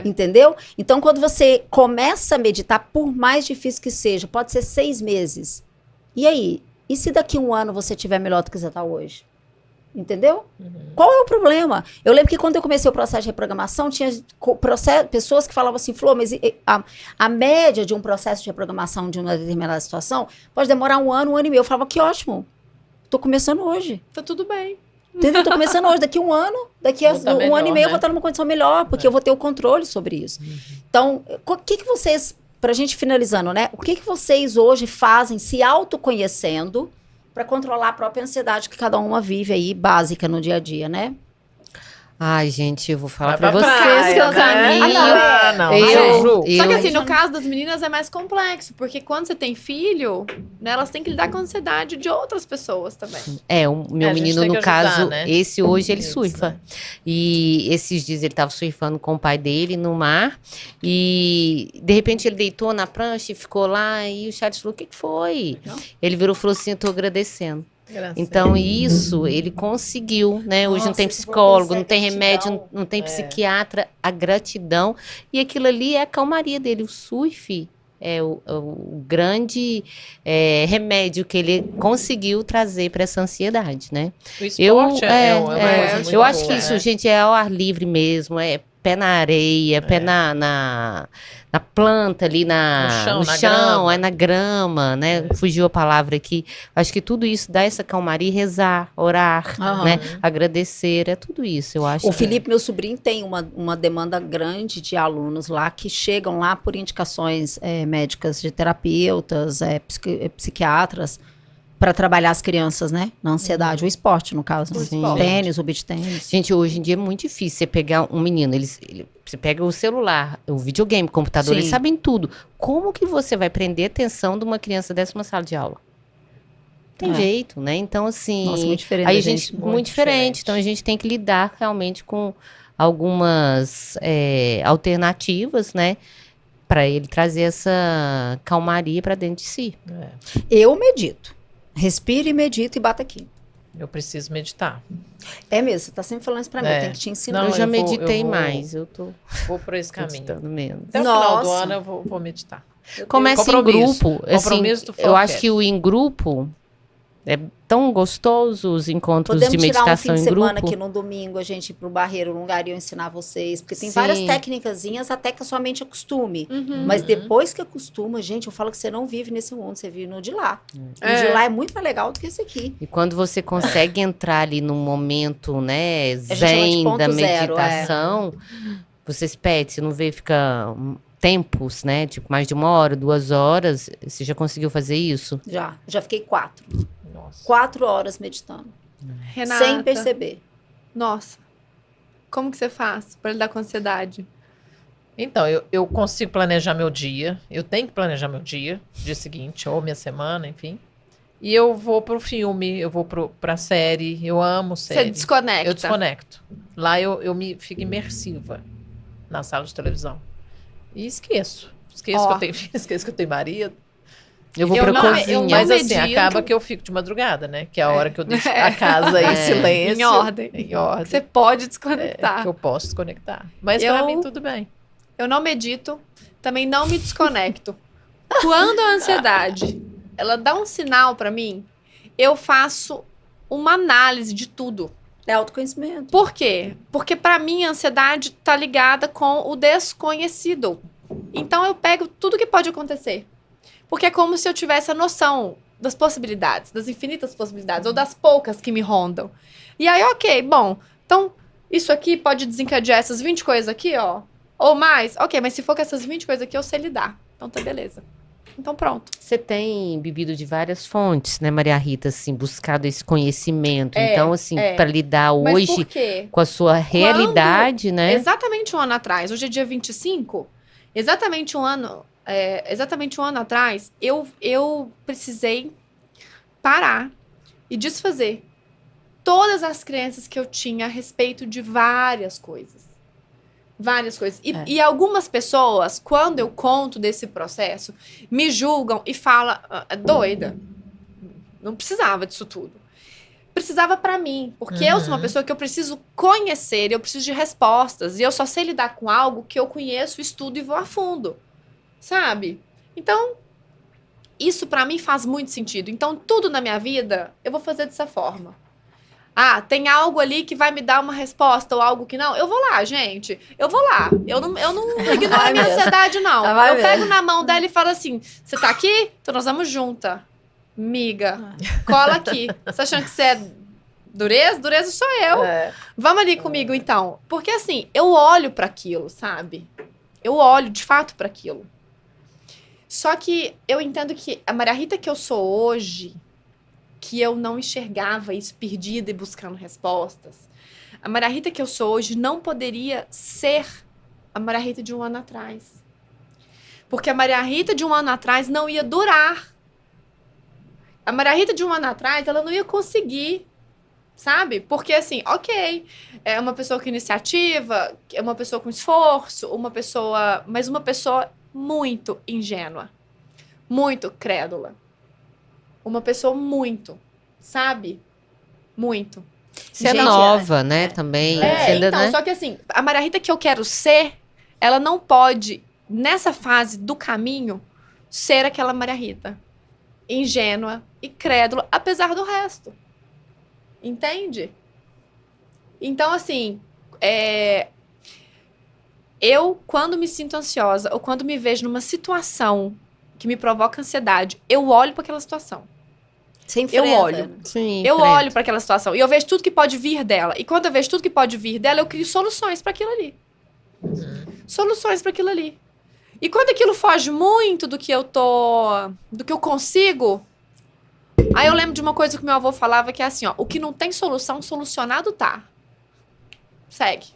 [SPEAKER 1] Entendeu? Então, quando você começa a meditar, por mais difícil que seja, pode ser 6 meses. E aí? E se daqui 1 ano você estiver melhor do que você está hoje? Entendeu? Qual é o problema? Eu lembro que quando eu comecei o processo de reprogramação, tinha pessoas que falavam assim, Flor, mas a média de um processo de reprogramação de uma determinada situação pode demorar 1 ano, 1 ano e meio. Eu falava, que ótimo. Tô começando hoje.
[SPEAKER 2] Tá tudo bem.
[SPEAKER 1] Entendeu? Tô começando hoje. Daqui 1 ano, daqui a 1 ano e meio, eu vou estar numa condição melhor, porque eu vou ter o controle sobre isso. Então, o que vocês, pra gente finalizando, né? O que vocês hoje fazem se autoconhecendo para controlar a própria ansiedade que cada uma vive aí, básica no dia a dia, né?
[SPEAKER 4] Ai, gente, eu vou falar pra
[SPEAKER 3] Vai pra
[SPEAKER 4] vocês
[SPEAKER 3] praia,
[SPEAKER 4] que eu caminho.
[SPEAKER 3] Não.
[SPEAKER 2] Só que assim, no caso das meninas é mais complexo, porque quando você tem filho, né, elas têm que lidar com a ansiedade de outras pessoas também.
[SPEAKER 4] O meu menino, no caso,
[SPEAKER 3] né?
[SPEAKER 4] esse hoje ele
[SPEAKER 3] Isso,
[SPEAKER 4] surfa.
[SPEAKER 3] né?
[SPEAKER 4] E esses dias ele tava surfando com o pai dele no mar. E de repente ele deitou na prancha e ficou lá. E o Charles falou: o que foi?
[SPEAKER 1] Não.
[SPEAKER 4] Ele virou e falou assim: eu tô agradecendo.
[SPEAKER 3] Graças
[SPEAKER 4] Então, isso ele conseguiu, né? Hoje não tem
[SPEAKER 1] Nossa,
[SPEAKER 4] psicólogo,
[SPEAKER 1] se
[SPEAKER 4] não tem
[SPEAKER 1] for pensar
[SPEAKER 4] remédio,
[SPEAKER 1] gratidão,
[SPEAKER 4] não tem psiquiatra, a gratidão. E aquilo ali é a calmaria dele. O surf é o grande remédio que ele conseguiu trazer para essa ansiedade, né?
[SPEAKER 3] O esporte uma coisa muito
[SPEAKER 4] eu acho
[SPEAKER 3] boa,
[SPEAKER 4] que isso, gente, é ao ar livre mesmo, é pé na areia, pé na planta ali, no chão,
[SPEAKER 3] grama.
[SPEAKER 4] na grama, né? Fugiu a palavra aqui. Acho que tudo isso dá essa calmaria, rezar, orar, né? Agradecer, é tudo isso, eu acho.
[SPEAKER 1] O Felipe, meu sobrinho, tem uma demanda grande de alunos lá que chegam lá por indicações médicas de terapeutas, psiquiatras, para trabalhar as crianças, né? Na ansiedade. O esporte, no caso. Né?
[SPEAKER 4] Sim.
[SPEAKER 1] O tênis, o beach tênis.
[SPEAKER 4] Gente, hoje em dia é muito difícil você pegar um menino, você pega o celular, o videogame, o computador, eles sabem tudo. Como que você vai prender a atenção de uma criança dessa numa sala de aula? Tem jeito, né? Então, assim...
[SPEAKER 1] Nossa, muito diferente
[SPEAKER 4] aí
[SPEAKER 1] da
[SPEAKER 4] a gente,
[SPEAKER 1] gente.
[SPEAKER 4] muito diferente. Então, a gente tem que lidar realmente com algumas alternativas, né? Para ele trazer essa calmaria para dentro de si.
[SPEAKER 1] Eu medito. Respira e medita e bata aqui.
[SPEAKER 3] Eu preciso meditar.
[SPEAKER 1] É mesmo, você tá sempre falando isso pra mim, eu tenho que te ensinar.
[SPEAKER 3] Não,
[SPEAKER 4] eu já
[SPEAKER 3] eu vou-
[SPEAKER 4] meditei
[SPEAKER 3] eu vou-
[SPEAKER 4] mais, eu tô
[SPEAKER 3] Vou por esse caminho.
[SPEAKER 4] meditando menos.
[SPEAKER 3] Até o final do
[SPEAKER 1] Nossa.
[SPEAKER 3] ano eu vou meditar.
[SPEAKER 4] Começa em
[SPEAKER 3] Compromisso.
[SPEAKER 4] grupo. Assim,
[SPEAKER 3] Compromisso do
[SPEAKER 4] eu acho
[SPEAKER 3] Forecast.
[SPEAKER 4] que o em grupo é tão gostoso, os encontros
[SPEAKER 1] Podemos
[SPEAKER 4] de
[SPEAKER 1] tirar um
[SPEAKER 4] meditação
[SPEAKER 1] fim de
[SPEAKER 4] em
[SPEAKER 1] semana
[SPEAKER 4] grupo.
[SPEAKER 1] aqui no domingo, a gente ir pro Barreiro, um lugar e eu ensinar vocês. Porque tem
[SPEAKER 4] Sim.
[SPEAKER 1] várias técnicazinhas até que a sua mente acostume.
[SPEAKER 2] Uhum.
[SPEAKER 1] Mas depois que acostuma, gente, eu falo que você não vive nesse mundo, você vive no de lá. O
[SPEAKER 2] É.
[SPEAKER 1] de lá é muito mais legal do que esse aqui.
[SPEAKER 4] E quando você consegue entrar ali num momento, né,
[SPEAKER 1] chama de
[SPEAKER 4] zen
[SPEAKER 1] ponto
[SPEAKER 4] da
[SPEAKER 1] zero,
[SPEAKER 4] meditação, você se pede, você não vê, fica tempos, né, tipo mais de 1 hora, 2 horas, você já conseguiu fazer isso?
[SPEAKER 1] Já fiquei 4.
[SPEAKER 3] Nossa.
[SPEAKER 1] 4 horas meditando.
[SPEAKER 2] Renata,
[SPEAKER 1] Sem perceber.
[SPEAKER 2] nossa, como que você faz para lidar com a ansiedade?
[SPEAKER 3] Então, eu consigo planejar meu dia. Eu tenho que planejar meu dia seguinte, ou minha semana, enfim. E eu vou pro filme, eu vou pra série. Eu amo
[SPEAKER 2] Você
[SPEAKER 3] série.
[SPEAKER 2] desconecta.
[SPEAKER 3] Eu desconecto. Lá eu fico imersiva na sala de televisão. E esqueço. Esqueço que eu tenho filho, esqueço que eu tenho marido.
[SPEAKER 4] Eu vou
[SPEAKER 2] Eu
[SPEAKER 4] pra
[SPEAKER 2] não-
[SPEAKER 4] cozinha.
[SPEAKER 2] eu não
[SPEAKER 3] Mas assim,
[SPEAKER 2] medito.
[SPEAKER 3] acaba que eu fico de madrugada, né? Que é a hora que eu deixo a casa em silêncio.
[SPEAKER 2] Em ordem.
[SPEAKER 3] Em ordem.
[SPEAKER 2] Você pode desconectar.
[SPEAKER 3] Que eu posso desconectar. Mas
[SPEAKER 2] Eu-
[SPEAKER 3] pra mim tudo bem.
[SPEAKER 2] Eu não medito, também não me desconecto. Quando a ansiedade, ela dá um sinal pra mim, eu faço uma análise de tudo.
[SPEAKER 1] É autoconhecimento.
[SPEAKER 2] Por quê? Porque pra mim a ansiedade tá ligada com o desconhecido. Então eu pego tudo que pode acontecer. Porque é como se eu tivesse a noção das possibilidades, das infinitas possibilidades, ou das poucas que me rondam. E aí, ok, bom, então isso aqui pode desencadear essas 20 coisas aqui, ó. Ou mais, ok, mas se for com essas 20 coisas aqui, eu sei lidar. Então tá beleza. Então pronto.
[SPEAKER 4] Você tem bebido de várias fontes, né, Maria Rita, assim, buscado esse conhecimento. Então, assim, para lidar
[SPEAKER 2] Mas
[SPEAKER 4] hoje
[SPEAKER 2] por quê?
[SPEAKER 4] com a sua realidade, né?
[SPEAKER 2] Exatamente 1 ano atrás, hoje é dia 25, exatamente um ano atrás, eu precisei parar e desfazer todas as crenças que eu tinha a respeito de várias coisas. Várias coisas. E algumas pessoas, quando eu conto desse processo, me julgam e falam, doida, não precisava disso tudo. precisava pra mim. Porque eu sou uma pessoa que eu preciso conhecer, eu preciso de respostas. E eu só sei lidar com algo que eu conheço, estudo e vou a fundo. Sabe? Então, isso pra mim faz muito sentido. Então, tudo na minha vida, eu vou fazer dessa forma. Ah, tem algo ali que vai me dar uma resposta ou algo que não? Eu vou lá, gente. Eu vou lá. Eu não ignoro a minha ansiedade, não. Eu pego na mão dela e falo assim, você tá aqui? Então nós vamos junta. Miga, cola aqui. Você achando que você é dureza? Dureza sou eu. Vamos ali comigo, então. Porque assim, eu olho pra aquilo, sabe? Eu olho, de fato, pra aquilo. Só que eu entendo que a Maria Rita que eu sou hoje... que eu não enxergava isso perdida e buscando respostas. A Maria Rita que eu sou hoje não poderia ser a Maria Rita de um ano atrás. Porque a Maria Rita de um ano atrás não ia durar. A Maria Rita de um ano atrás, ela não ia conseguir, sabe? Porque assim, ok, é uma pessoa com iniciativa, é uma pessoa com esforço, mas uma pessoa muito ingênua, muito crédula. Uma pessoa muito, sabe? Muito.
[SPEAKER 4] Você é nova, né? Também.
[SPEAKER 2] Então, né? Só que assim, a Maria Rita que eu quero ser, ela não pode, nessa fase do caminho, ser aquela Maria Rita. Ingênua e crédula, apesar do resto. Entende? Então, assim, eu, quando me sinto ansiosa, ou quando me vejo numa situação que me provoca ansiedade, eu olho para aquela situação. Eu olho.
[SPEAKER 4] Sim,
[SPEAKER 2] eu olho para aquela situação. E eu vejo tudo que pode vir dela. E quando eu vejo tudo que pode vir dela, eu crio soluções para aquilo ali. Soluções para aquilo ali. E quando aquilo foge muito do que eu consigo... Aí eu lembro de uma coisa que meu avô falava, que é assim, ó. O que não tem solução, solucionado tá. Segue.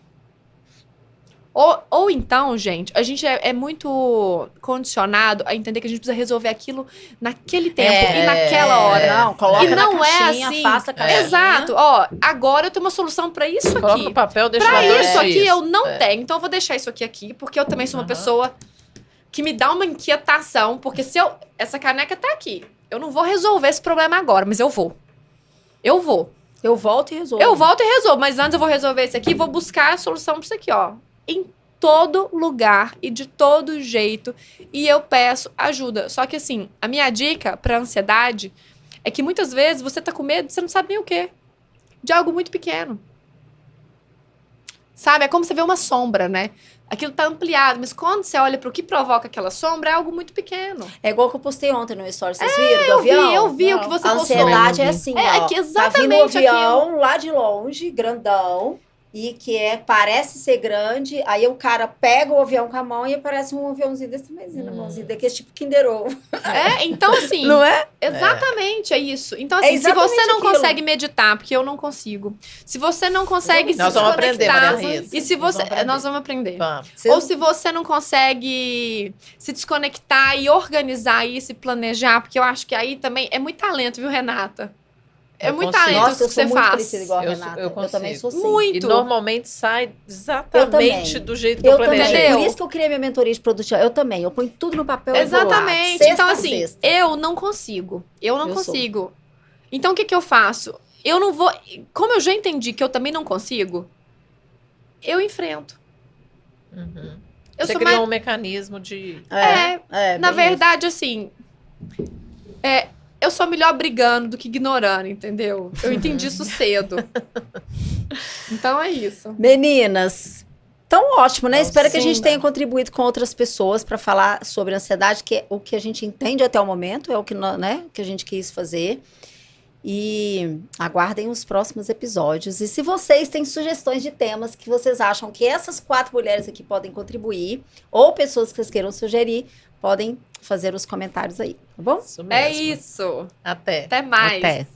[SPEAKER 2] Ou então, gente, a gente é muito condicionado a entender que a gente precisa resolver aquilo naquele tempo e naquela hora.
[SPEAKER 1] Não, coloca
[SPEAKER 2] e não
[SPEAKER 1] na caixinha,
[SPEAKER 2] assim.
[SPEAKER 1] afasta a caixinha.
[SPEAKER 2] Exato. Ó, agora eu tenho uma solução pra isso
[SPEAKER 3] Coloca
[SPEAKER 2] aqui.
[SPEAKER 3] no papel, deixa
[SPEAKER 2] pra
[SPEAKER 3] lá
[SPEAKER 2] isso aqui eu não tenho. Então eu vou deixar isso aqui, porque eu também sou uma pessoa que me dá uma inquietação, porque essa caneca tá aqui. Eu não vou resolver esse problema agora, mas eu vou. Eu volto e resolvo. Mas antes eu vou resolver esse aqui e vou buscar a solução pra isso aqui, ó. Em todo lugar e de todo jeito. E eu peço ajuda. Só que assim, a minha dica pra ansiedade é que muitas vezes você tá com medo, você não sabe nem o quê. De algo muito pequeno. Sabe? É como você vê uma sombra, né? Aquilo tá ampliado, mas quando você olha pro que provoca aquela sombra, é algo muito pequeno.
[SPEAKER 1] É igual que eu postei ontem no story, vocês viram? Do avião?
[SPEAKER 2] Eu vi o que você postou.
[SPEAKER 1] A ansiedade é assim, ó.
[SPEAKER 2] Que exatamente
[SPEAKER 1] tá vindo um avião lá de longe, grandão, e que parece ser grande, aí o cara pega o avião com a mão e aparece um aviãozinho desse tamanhozinho na mãozinha, daquele tipo Kinder Ovo.
[SPEAKER 2] Então assim...
[SPEAKER 1] Não é?
[SPEAKER 2] Exatamente, é isso. Então assim, se você não consegue meditar, porque eu não consigo, se você não consegue se desconectar... E se você... Nós vamos aprender. Ou se você não consegue se desconectar e organizar isso e planejar, porque eu acho que aí também é muito talento, viu, Renata? É muito talento isso que você faz.
[SPEAKER 1] Igual a Renata. Eu também sou assim.
[SPEAKER 2] Muito.
[SPEAKER 3] E normalmente sai exatamente do jeito que eu planejei.
[SPEAKER 1] Por isso que eu criei minha mentoria de produtividade. Eu também. Eu ponho tudo no papel.
[SPEAKER 2] Exatamente.
[SPEAKER 1] Sexta,
[SPEAKER 2] então, assim,
[SPEAKER 1] sexta.
[SPEAKER 2] eu não consigo. Eu não consigo. Então, o que eu faço? Eu não vou... Como eu já entendi que eu também não consigo, eu enfrento.
[SPEAKER 3] Você criou um mecanismo de...
[SPEAKER 2] Na verdade, assim... Eu sou melhor brigando do que ignorando, entendeu? Eu entendi isso cedo. Então é isso.
[SPEAKER 1] Meninas, tão ótimo, né? Espero que a gente tenha contribuído com outras pessoas para falar sobre ansiedade, que é o que a gente entende até o momento, é o que, né, que a gente quis fazer. E aguardem os próximos episódios. E se vocês têm sugestões de temas que vocês acham que essas 4 mulheres aqui podem contribuir, ou pessoas que vocês queiram sugerir, podem fazer os comentários aí, tá bom?
[SPEAKER 3] Isso mesmo.
[SPEAKER 2] É isso.
[SPEAKER 3] Até.
[SPEAKER 2] Até mais.
[SPEAKER 4] Até.